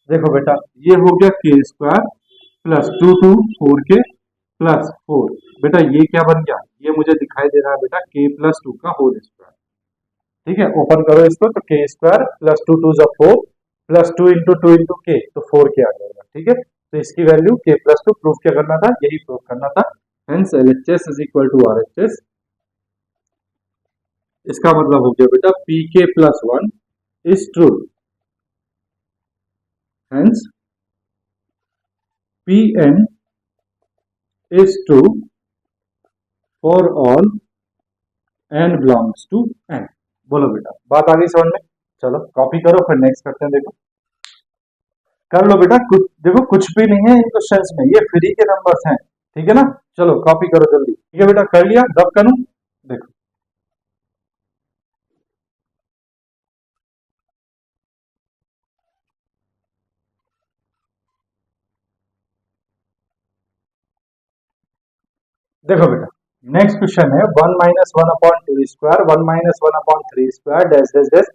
देखो बेटा ये हो गया k square plus 4k plus 4। बेटा ये क्या बन गया, ये मुझे दिखाई दे रहा है बेटा k प्लस 2 का होल स्क्वायर। ठीक है, ओपन करो इसको तो k square plus 2 2 4 plus 2 into 2 into k तो 4k आ जाएगा। ठीक है, तो इसकी वैल्यू k प्लस 2 प्रूफ क्या करना था, यही प्रूफ करना था। Hence LHS is equal to RHS। इसका मतलब हो गया बेटा pk plus 1 is true, hence pn is true for all n belongs to n। बोलो बेटा, बात आ गई समझ में? चलो कॉपी करो, फिर नेक्स्ट करते हैं। देखो कर लो बेटा, कुछ देखो कुछ भी नहीं है इन क्वेश्चंस में, ये फ्री के नंबर्स हैं, ठीक है ना? चलो कॉपी करो जल्दी। ठीक है बेटा, कर लिया? रब करूं? देखो देखो बेटा, नेक्स्ट क्वेश्चन है 1 - 1/2 square 1 - 1/3 square dash dash dash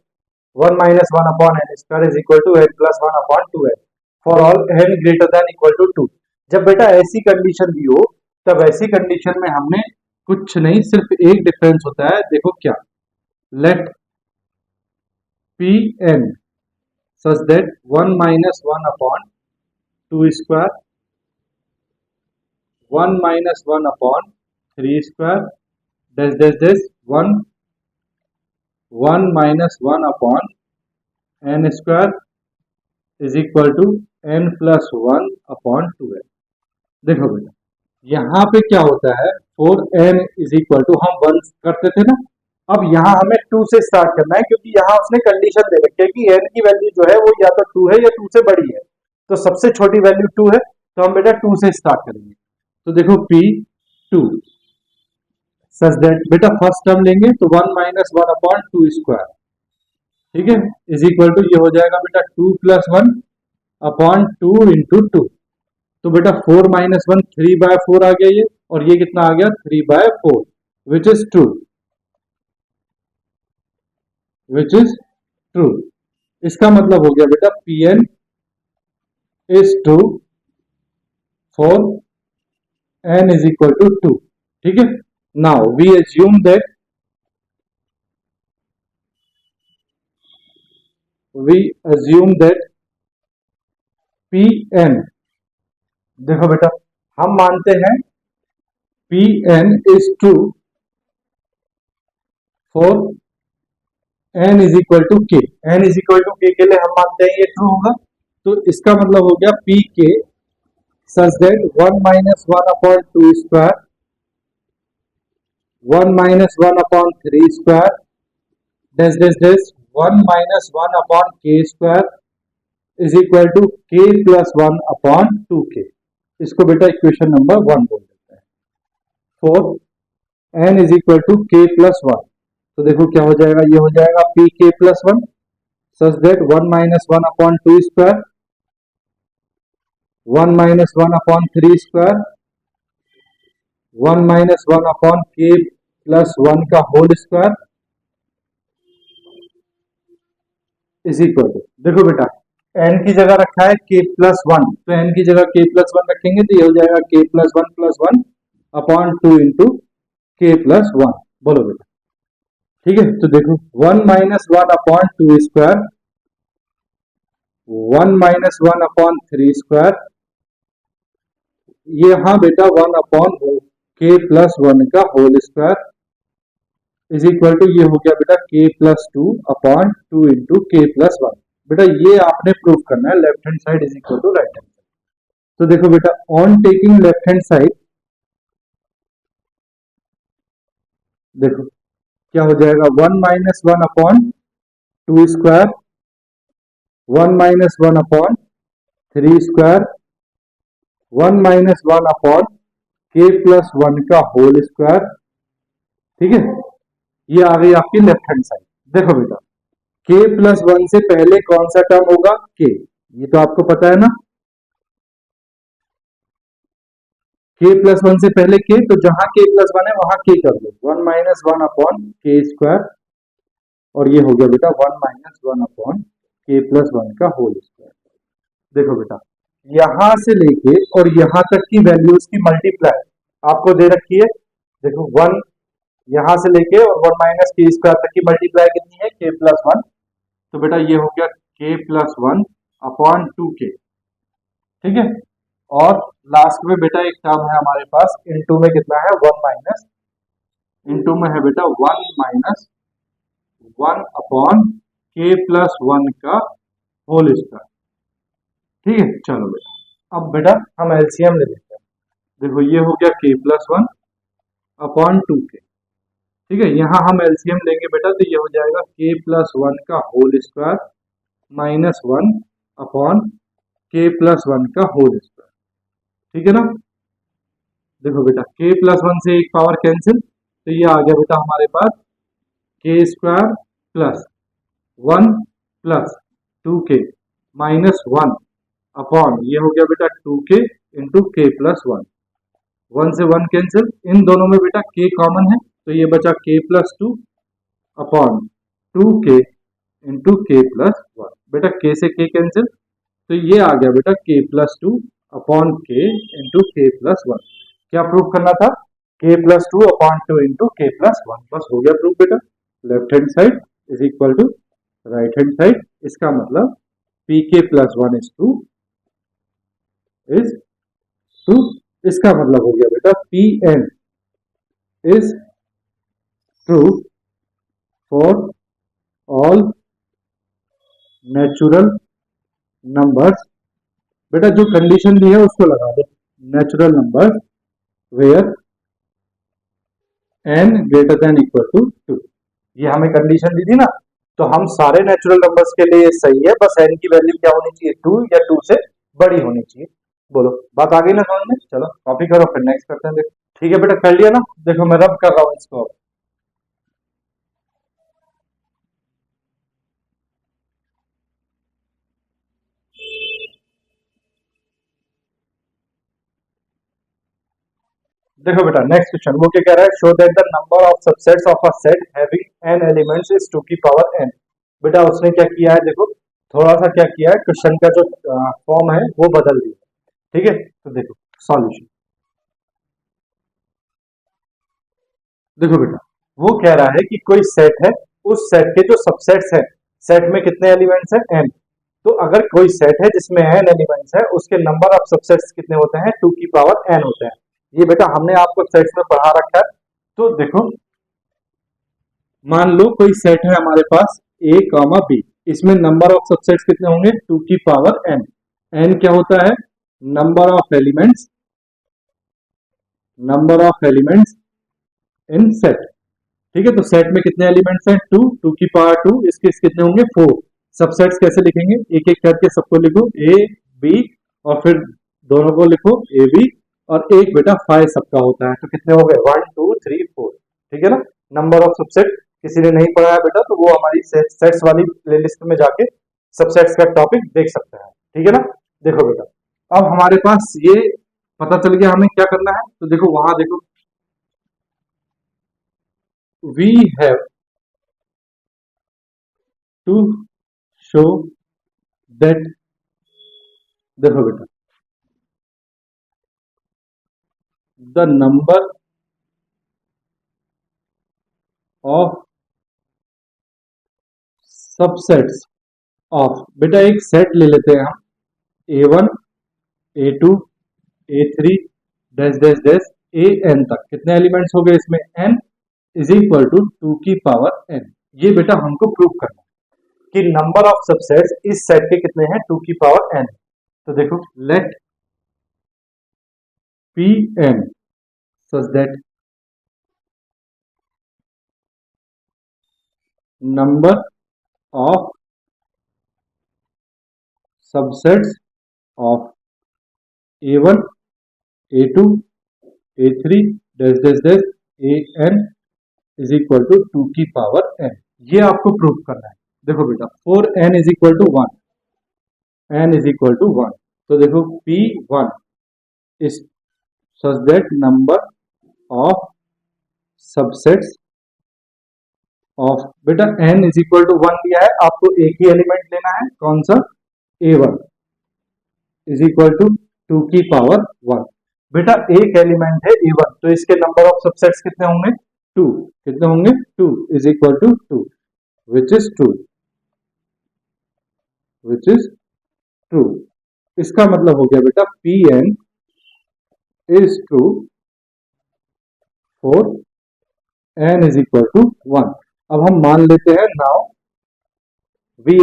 1 - 1/n square is equal to n+1/2n for all n greater than equal to 2। जब बेटा ऐसी कंडीशन दी हो, तब ऐसी कंडीशन में हमने कुछ नहीं, सिर्फ एक डिफरेंस होता है। देखो क्या, let P N such that 1 - 1/2 square 1 - 1/3 square dash dash dash 1 - 1/n square is equal to n+1/2n। देखो बेटा, यहाँ पे क्या होता है, 4n इज इक्वल टू, हम 1 करते थे ना, अब यहाँ हमें 2 से स्टार्ट करना है, क्योंकि यहाँ उसने कंडीशन दे रखी है कि n की वैल्यू जो है वो या तो 2 है या 2 से बड़ी है। तो सबसे छोटी वैल्यू 2 है, तो हम बेटा 2 से स्टार्ट करेंगे। तो देखो P2 सच दैट, बेटा फर्स्ट टर्म लेंगे तो 1 - 1/2 स्क्वायर, ठीक है, इज इक्वल टू ये हो जाएगा बेटा 2+1/2 इंटू 2। तो बेटा 4 - 1 3/4 आ गया ये, और ये कितना आ गया 3/4 which is true, which is true. इसका मतलब हो गया बेटा Pn is true for n is equal to 2। ठीक है, now we assume that Pn, देखो बेटा हम मानते हैं Pn is true for n is equal to k। n is equal to k के लिए हम मानते हैं ये ट्रू होगा। तो इसका मतलब हो गया Pk such that 1 - 1/2 square 1 - 1/3 square dash dash dash 1 - 1/k square is equal to k+1/2k। इसको बेटा इक्वेशन नंबर 1 बोल देते हैं, for n is equal to k+1। तो देखो क्या हो जाएगा, ये हो जाएगा Pk+1 such that 1 - 1/2 square 1 - 1/3 square 1 - 1/k+1 का whole square is equal to, देखो बेटा n की जगह रखा है k+1, तो n की जगह k+1 रखेंगे तो ये हो जाएगा k+1+1/2 इंटू k+1। बोलो बेटा, ठीक है? तो देखो 1 - 1/2 स्क्वायर 1 - 1/3 स्क्वायर, ये हाँ बेटा 1/k+1 का whole square is equal to ये हो गया बेटा k+2/2 इंटू k+1। बेटा ये आपने प्रूव करना है, left hand side is equal to right hand side. तो देखो बेटा on taking left hand side, देखो क्या हो जाएगा 1 - 1/2 स्क्वायर 1 - 1/3 स्क्वायर 1 - 1/k+1 का होल स्क्वायर, ठीक है? ये आ गई आपकी लेफ्ट हैंड साइड। देखो बेटा k+1 से पहले कौन सा टर्म होगा, k, ये तो आपको पता है ना, k+1 से पहले k, तो जहां k+1 है वहां k कर दो, 1 - 1/k स्क्वायर, और ये हो गया बेटा 1 - 1/k+1 का होल स्क्वायर। देखो बेटा यहां से लेके और यहां तक की वैल्यूज की मल्टीप्लाई आपको दे रखी है। देखो 1 यहां से लेके और 1 - k² तक की मल्टीप्लाई कितनी है, k+1। तो बेटा ये हो गया k+1/2k, ठीक है? और लास्ट में बेटा एक टर्म है हमारे पास, इनटू में कितना है 1 माइनस, इनटू में है बेटा 1 - 1/k+1 का होल स्क्वायर, ठीक है? चलो बेटा अब बेटा हम एलसीएम ले लेते हैं। देखो ये हो गया k+1/2k, ठीक है, यहाँ हम एलसीएम लेंगे बेटा, तो ये हो जाएगा k प्लस वन का whole square minus one upon k plus one का होल स्क्वायर। ठीक है ना, देखो बेटा k प्लस वन से एक पावर कैंसिल, तो ये आ गया बेटा हमारे पास k square plus one plus two के माइनस वन अपॉन ये हो गया बेटा टू के इंटू के प्लस वन। वन से वन कैंसिल, इन दोनों में बेटा k कॉमन है, तो ये बचा k plus two upon two K into के प्लस वन। बेटा k से k कैंसिल, तो ये आ गया बेटा k plus two upon K into के प्लस वन। क्या प्रूव करना था, k plus two upon two into के प्लस वन, बस हो गया प्रूफ बेटा। Left hand side is equal to right hand side, इसका मतलब P k plus one is to, इसका मतलब हो गया बेटा P N is true for all natural numbers. बेटा जो कंडीशन दी है उसको लगा दो, natural numbers where n greater than equal to two. ये हमें कंडीशन दी थी ना, तो हम सारे नेचुरल नंबर्स के लिए सही है, बस n की वैल्यू क्या होनी चाहिए, टू या टू से बड़ी होनी चाहिए। बोलो बात आ गई ना समझ में, चलो कॉपी करो फिर नेक्स्ट करते हैं। देखो ठीक है बेटा, कर लिया ना, देखो मैं रब कर रहा हूँ इसको। देखो बेटा नेक्स्ट क्वेश्चन वो क्या कह रहा है, show that the number of subsets of a set having n elements is two की पावर n। बेटा उसने क्या किया है, देखो थोड़ा सा क्या किया है, क्वेश्चन का जो फॉर्म है वो बदल दिया। ठीक है, तो देखो सॉल्यूशन, देखो बेटा वो कह रहा है कि कोई सेट है, उस सेट के जो सबसेट्स हैं, सेट में कितने एलिमेंट्स हैं, n। तो अगर कोई सेट है जिसमें n एलिमेंट्स है, उसके नंबर ऑफ सबसेट्स कितने होते हैं, टू की पावर n होते हैं। ये बेटा हमने आपको सेट्स में पढ़ा रखा है। तो देखो मान लो कोई सेट है हमारे पास a कॉमा बी, इसमें नंबर ऑफ सबसेट्स कितने होंगे, टू की पावर n। n क्या होता है, number of elements, number of elements in set. ठीक है, तो सेट में कितने एलिमेंट्स हैं, टू, टू की पावर टू, इसके कितने होंगे, फोर। सबसेट्स कैसे लिखेंगे, एक एक करके सबको लिखो, ए बी और फिर दोनों को लिखो ए बी, और एक बेटा फाइव सबका होता है, तो कितने हो गए, वन टू थ्री फोर। ठीक है ना, नंबर ऑफ सबसेट किसी ने नहीं पढ़ा है बेटा, तो वो हमारी सेट्स वाली प्लेलिस्ट में जाके सबसेट्स का टॉपिक देख सकते हैं। ठीक है ना, देखो बेटा अब हमारे पास ये पता चल गया हमें क्या करना है, तो देखो वहां देखो we have to show that, देखो बेटा the number of subsets of, बेटा एक सेट ले लेते हैं हम, A1 A2 A3 dash dash dash AN तक, कितने एलिमेंट्स हो गए इसमें, n is equal to two की पावर n। ये बेटा हमको प्रूव करना है कि नंबर ऑफ सबसेट्स इस सेट के कितने हैं, टू की पावर n। तो देखो let Pn such that number of subsets of A1 A2 A3 dash dash dash AN is equal to two की पावर n। ये आपको प्रूव करना है। देखो बेटा for n is equal to one, n is equal to one, तो देखो P1 is such that number of subsets of, बेटा n is equal to one दिया है, आपको एक ही एलिमेंट लेना है, कौन सा, A1 is equal to two की पावर वन। बेटा एक एलिमेंट है A1, तो इसके नंबर ऑफ सबसेट्स कितने होंगे, टू, कितने होंगे, two is equal to two, which is true, which is true. इसका मतलब हो गया बेटा Pn is true for n is equal to वन। अब हम मान लेते हैं, now we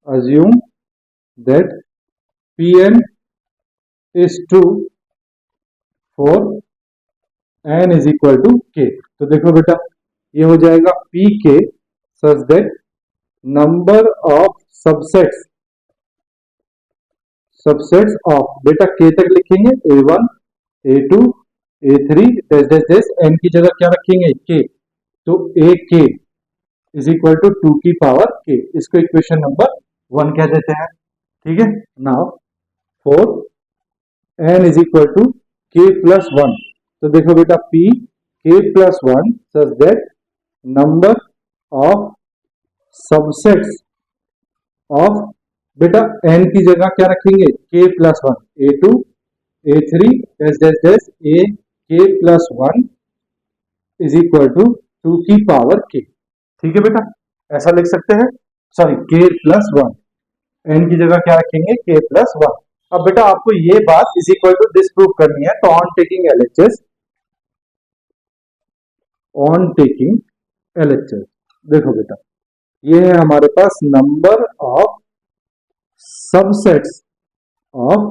assume that Pn is true for n is equal to k। तो देखो बेटा ये हो जाएगा P K such that number of subsets of, बेटा के तक लिखेंगे a1 a2 a3 dash dash dash, n की जगह क्या रखेंगे k, तो a k is equal to 2 की पावर k, इसको इक्वेशन नंबर 1 कह देते हैं। ठीक है, now for n is equal to k plus 1। तो देखो बेटा p k plus 1 such that number of subsets of, बेटा n की जगह क्या रखेंगे k plus 1, a2 a3 dash dash dash a k plus 1 is equal to 2 की power k। ठीक है बेटा, ऐसा लिख सकते हैं, सॉरी k प्लस 1, n की जगह क्या रखेंगे k प्लस 1। अब बेटा आपको ये बात is equal to this prove करनी है, तो ऑन टेकिंग LHS देखो बेटा ये है हमारे पास number of subsets of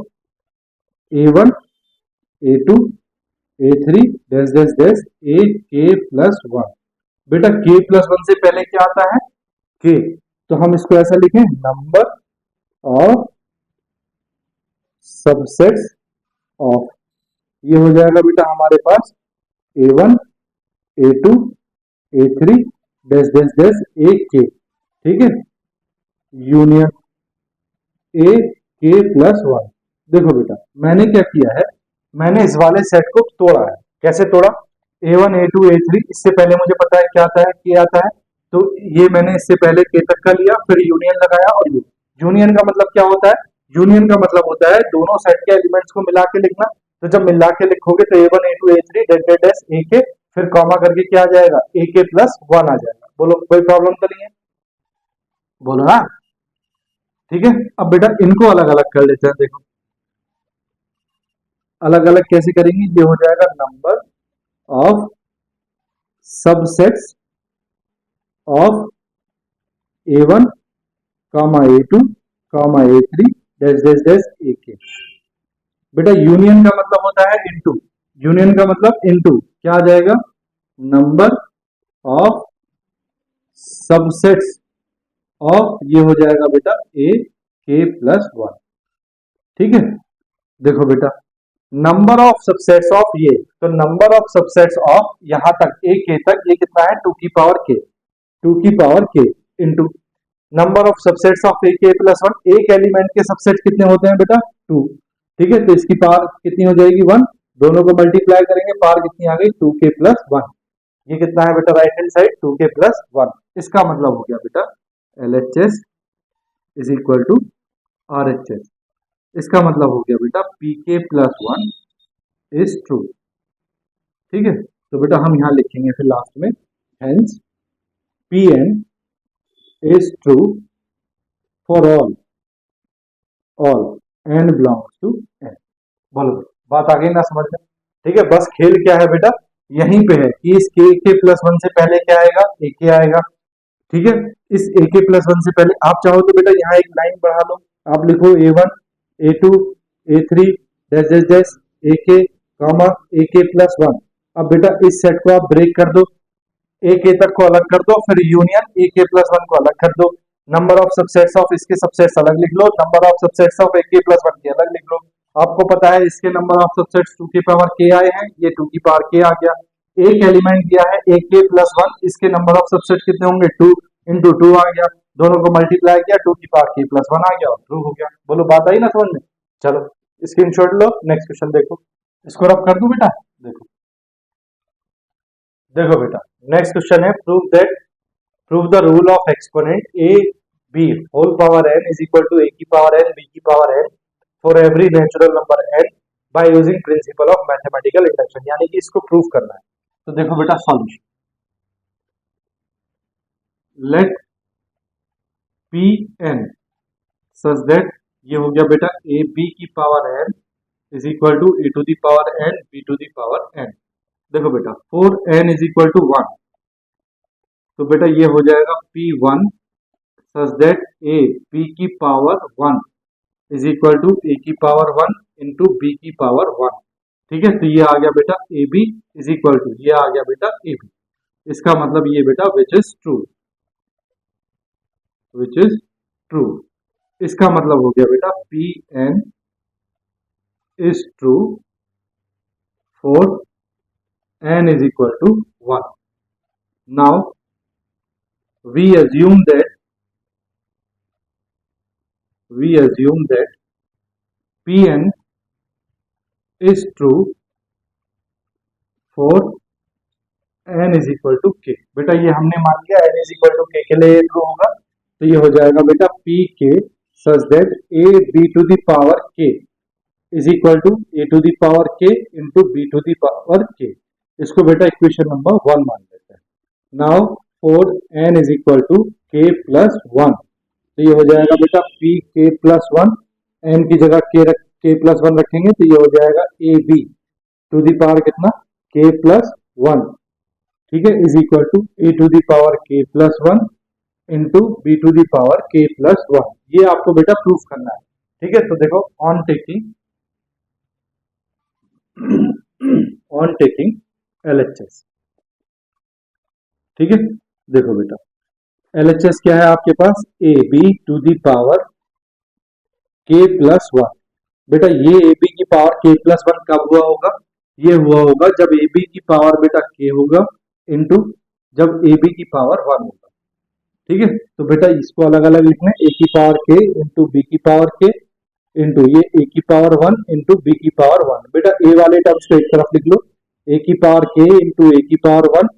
a1 a2 a3 dash dash dash a k plus 1। बेटा k प्लस 1 से पहले क्या आता है k, तो हम इसको ऐसा लिखें नंबर ऑफ सबसेट्स ऑफ, ये हो जाएगा बेटा हमारे पास a1 a2 a3 dash dash dash a k। ठीक है, यूनियन a k प्लस 1। देखो बेटा मैंने क्या किया है, मैंने इस वाले सेट को तोड़ा है। कैसे तोड़ा, a1 a2 a3, इससे पहले मुझे पता है क्या आता है k आता है, तो ये मैंने इससे पहले k तक का लिया, फिर यूनियन लगाया, और ये यूनियन का मतलब क्या होता है, यूनियन का मतलब होता है दोनों सेट के एलिमेंट्स को मिला के लिखना। तो जब मिला के लिखोगे तो a1 a2 a3 dash dash dash a k, फिर कॉमा करके क्या आ जाएगा a k प्लस 1 आ जाएगा। बोलो कोई प्रॉब्लम तो नहीं है, बोलो ना। ठीक है, अब बेटा इनको अलग अलग कर लेते हैं। देखो अलग अलग कैसे करेंगे, ये हो जाएगा number of subsets of a1 comma a2 comma a3 dash dash dash a k। बेटा यूनियन का मतलब होता है इनटू, यूनियन का मतलब इनटू क्या आ जाएगा, नंबर ऑफ सबसेट्स ऑफ, ये हो जाएगा बेटा a k प्लस 1। ठीक है, देखो बेटा नंबर ऑफ सबसेट्स ऑफ ये, तो नंबर ऑफ सबसेट्स ऑफ यहां तक a k तक, ये कितना है 2 की पावर k, 2 की power k into number of subsets of a k plus 1। एक एलिमेंट के सबसेट कितने होते हैं बेटा 2। ठीक है, तो इसकी पावर कितनी हो जाएगी 1, दोनों को मल्टीप्लाई करेंगे, पावर कितनी आ गई 2 k प्लस 1। ये कितना है बेटा right hand side 2 k plus 1। इसका मतलब हो गया बेटा LHS is equal to RHS। इसका मतलब हो गया बेटा pk प्लस 1 इज ट्रू। ठीक है, तो बेटा हम यहां लिखेंगे फिर लास्ट में, hence Pn is true for all n belongs to n। बोलो बात आ गई ना समझ में। ठीक है, बस खेल क्या है बेटा यहीं पे है कि इस k प्लस 1 से पहले क्या आएगा ak आएगा। ठीक है, इस ak प्लस 1 से पहले आप चाहो तो बेटा यहाँ एक लाइन बढ़ा लो, आप लिखो a1 a2 a3 dash dash dash ak कामा ak प्लस 1। अब बेटा इस सेट को आप ब्रेक कर दो, ak तक को अलग कर दो, फिर यूनियन ak प्लस 1 को अलग कर दो, नंबर ऑफ सबसेट्स ऑफ इसके सबसेट्स अलग लिख लो, number of subsets of ak plus 1 के अलग लिख लो। आपको पता है इसके नंबर ऑफ सबसेट्स 2 की पावर k आए हैं, ये 2 की पावर k आ गया। एक एलिमेंट दिया है ak प्लस 1, इसके नंबर ऑफ सबसेट कितने होंगे 2 इंटू 2 आ गया, दोनों को मल्टीप्लाई किया 2 की पावर k प्लस 1 आ गया और ट्रू हो गया। बोलो बात आई ना समझ में। चलो स्क्रीनशॉट लो, नेक्स्ट क्वेश्चन देखो, इसको रब कर दूं बेटा। देखो देखो बेटा नेक्स्ट क्वेश्चन है, prove the rule of exponent a b whole power n is equal to a की पावर n b की power n for every natural number n by using principle of mathematical induction, यानी कि इसको prove करना है। तो देखो बेटा solution, let Pn such that, ये हो गया बेटा a b की power n is equal to a to the power n b to the power n। देखो बेटा 4n इज इक्वल टू 1, तो बेटा ये हो जाएगा P1 such that a p की power 1 is equal to a की पावर 1 इंटू b की पावर 1। ठीक है, तो ये आ गया बेटा A B is equal to, ये आ गया बेटा ए बी। इसका मतलब ये बेटा which is true, which is true. इसका मतलब हो गया बेटा P N is true for n is equal to 1. Now we assume that Pn is true for n is equal to k। बेटा ये हमने मान लिया n is equal to k के लिए ट्रू होगा, तो ये हो जाएगा बेटा pk such that a b to the power k is equal to a to the power k into b to the power k। इसको बेटा इक्वेशन नंबर 1 मान लेते हैं। Now for n is equal to k plus 1, तो ये हो जाएगा बेटा p k plus 1, n की जगह k plus 1 रखेंगे तो ये हो जाएगा a b to the power कितना k plus 1, ठीक है, is equal to a to the power k plus 1 into b to the power k plus 1। ये आपको बेटा प्रूफ करना है, ठीक है। तो देखो ऑन टेकिंग LHS, ठीक है। देखो बेटा LHS क्या है आपके पास, A B to the power k plus 1। बेटा ये ए बी की पावर k plus 1 कब हुआ होगा, ये हुआ होगा जब ए बी की पावर बेटा k होगा इंटू जब ए बी की पावर 1 होगा, ठीक है। तो बेटा इसको अलग अलग लिखना है, ए की पावर k इंटू बी की पावर k इंटू ये ए की पावर 1 इंटू बी की पावर 1। बेटा ए वाले टर्म्स को एक तरफ लिख लो, ए की पावर k इंटू ए की पावर 1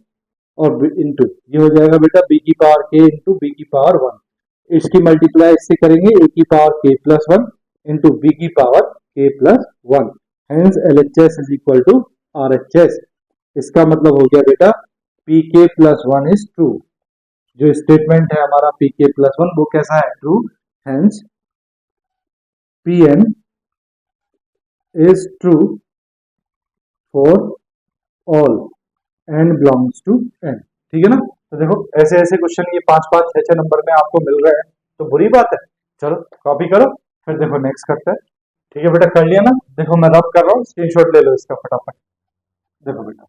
और इंटू ये हो जाएगा बेटा बी की पावर k इंटू बी की पावर 1। इसकी मल्टीप्लाई इससे करेंगे ए की power k plus 1 into B की power k plus 1। Hence LHS is equal to RHS। इसका मतलब हो गया बेटा pk प्लस 1 इज ट्रू। जो स्टेटमेंट है हमारा pk प्लस 1 वो कैसा है, true. Hence Pn is true for all n belongs to n, ठीक है ना। तो देखो ऐसे ऐसे क्वेश्चन ये 5-5 6-6 नंबर में आपको मिल रहे हैं, तो बुरी बात है। चलो कॉपी करो, फिर देखो नेक्स्ट करते हैं, ठीक है बेटा। कर लिया ना, देखो मैं रब कर रहा हूँ, स्क्रीनशॉट ले लो इसका फटाफट। देखो बेटा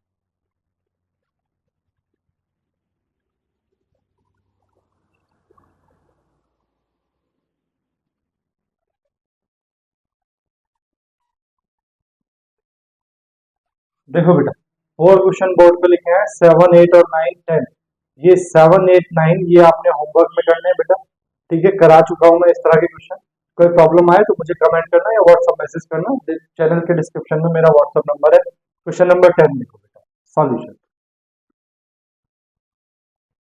देखो बेटा 4 क्वेश्चन बोर्ड पे लिखे हैं, 7 8 और 9 10। ये 7 8 9 ये आपने होमवर्क में करने हैं बेटा, ठीक है। करा चुका हूं मैं इस तरह के क्वेश्चन। कोई प्रॉब्लम आए तो मुझे कमेंट करना या व्हाट्सएप मैसेज करना, चैनल के डिस्क्रिप्शन में मेरा व्हाट्सएप नंबर है। क्वेश्चन नंबर 10 लिखो बेटा, सॉल्यूशन।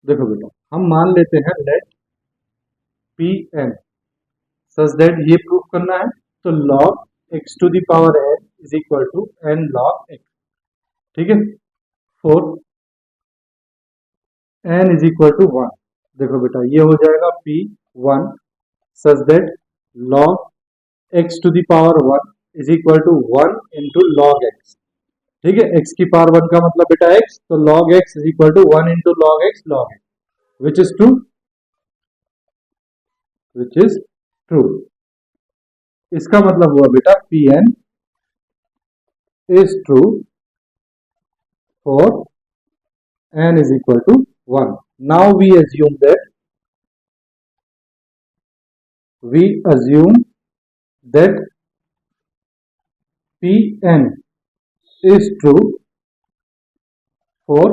देखो बेटा हम मान लेते हैं let P N such that, ये प्रूफ करना है, तो log x to the power n is equal to n log x, ठीक है। For n is equal to 1, देखो बेटा ये हो जाएगा p1 such that log x to the power 1 is equal to 1 into log x, ठीक है। x की पावर 1 का मतलब बेटा x, तो log x is equal to 1 into log x which is true, which is true. इसका मतलब हुआ बेटा Pn is true for n is equal to 1. Now we assume that Pn is true for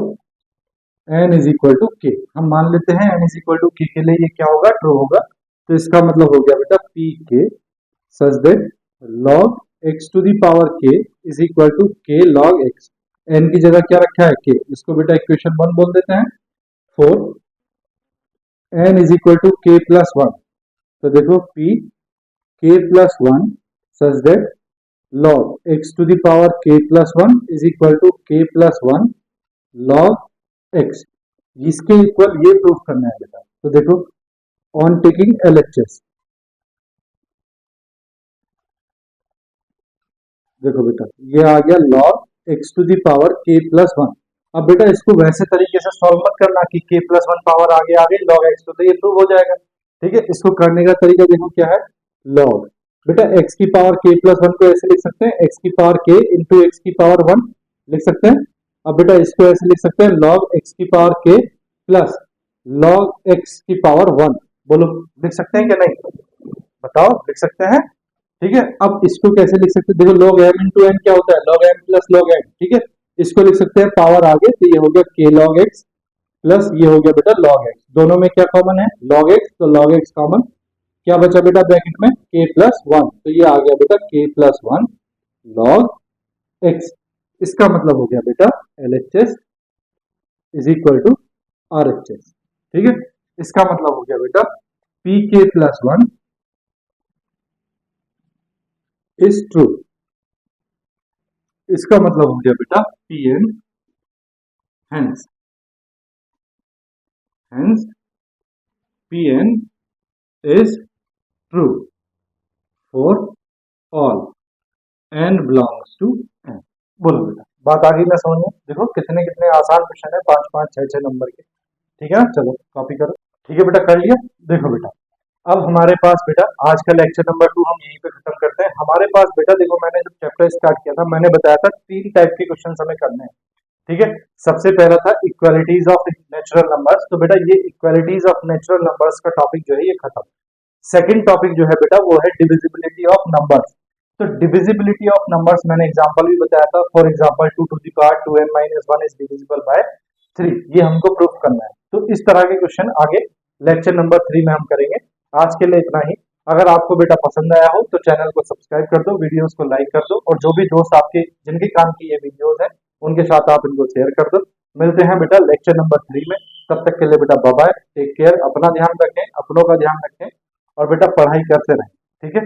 n is equal to k। हम मान लेते हैं n is equal to k के लिए ये क्या होगा, ट्रू होगा। तो इसका मतलब हो गया बेटा pk such that log x to the power k is equal to k log x। n की जगह क्या रखा है k, इसको बेटा इक्वेशन 1 बोल देते हैं। For n is equal to k plus 1, तो देखो p k plus 1 such that log x to the power k plus 1 is equal to k plus 1 log x। इसके इक्वल ये प्रूफ करना है बेटा। तो देखो ऑन टेकिंग LHS, देखो बेटा ये आ गया log x to the power k plus 1। अब बेटा इसको वैसे तरीके से सॉल्व मत करना कि k प्लस 1 पावर आगे आ गई log x, तो ये प्रूव हो जाएगा, ठीक है। इसको करने का तरीका देखो क्या है, log बेटा x की पावर k प्लस वन को ऐसे लिख सकते हैं, x की पावर k इंटू एक्स की पावर वन लिख सकते हैं। अब बेटा इसको ऐसे लिख सकते हैं log x की power k plus log x की पावर वन। बोलो लिख सकते हैं क्या नहीं, बताओ लिख सकते हैं। ठीक है, अब इसको कैसे लिख सकते हैं, देखो log m इंटू n क्या होता है, log m plus log n। ठीक है, इसको लिख सकते हैं पावर आगे, तो ये हो गया k log x प्लस ये हो गया बेटा log x। दोनों में क्या कॉमन है, log x, तो log x कॉमन, क्या बचा बेटा ब्रैकेट में k प्लस वन, तो ये आ गया बेटा k plus one log x। इसका मतलब हो गया बेटा LHS is equal to RHS। ठीक है, इसका मतलब हो गया बेटा pk plus one is true. इसका मतलब हो गया बेटा pn hence pn is true for all n belongs to n। बोलो बेटा बात आ गई ना समझ में, देखो कितने कितने आसान क्वेश्चन है, 5 5 6 6 नंबर के। ठीक है ना, चलो कॉपी करो। ठीक है बेटा कर लिया। देखो बेटा अब हमारे पास बेटा आज का लेक्चर नंबर 2 हम यहीं पे खत्म करते हैं। हमारे पास बेटा देखो मैंने जब चैप्टर स्टार्ट किया था मैंने बताया था 3 टाइप के क्वेश्चन हमें करने हैं। ठीक है, सबसे पहला था इक्वालिटीज ऑफ नेचुरल नंबर्स, तो बेटा ये इक्वालिटीज ऑफ नेचुरल नंबर्स का टॉपिक जो है ये खत्म। सेकंड टॉपिक जो है बेटा वो है डिविजिबिलिटी ऑफ नंबर्स। तो डिविजिबिलिटी ऑफ नंबर्स मैंने एग्जांपल भी बताया था, for example 2 to the power 2n minus 1 is divisible by 3, ये हमको प्रूफ करना है। तो इस तरह के क्वेश्चन आगे लेक्चर नंबर 3 में हम करेंगे। आज के लिए इतना ही। अगर आपको बेटा पसंद आया हो तो चैनल को सब्सक्राइब कर दो, वीडियोस को लाइक कर दो, और जो भी दोस्त आपके जिनके काम की ये वीडियोस है उनके साथ आप इनको शेयर कर दो। मिलते हैं बेटा लेक्चर नंबर 3 में, तब तक के लिए बेटा बाय बाय, टेक केयर, अपना ध्यान रखें, अपनों का ध्यान रखें, और बेटा पढ़ाई करते रहें। ठीक है।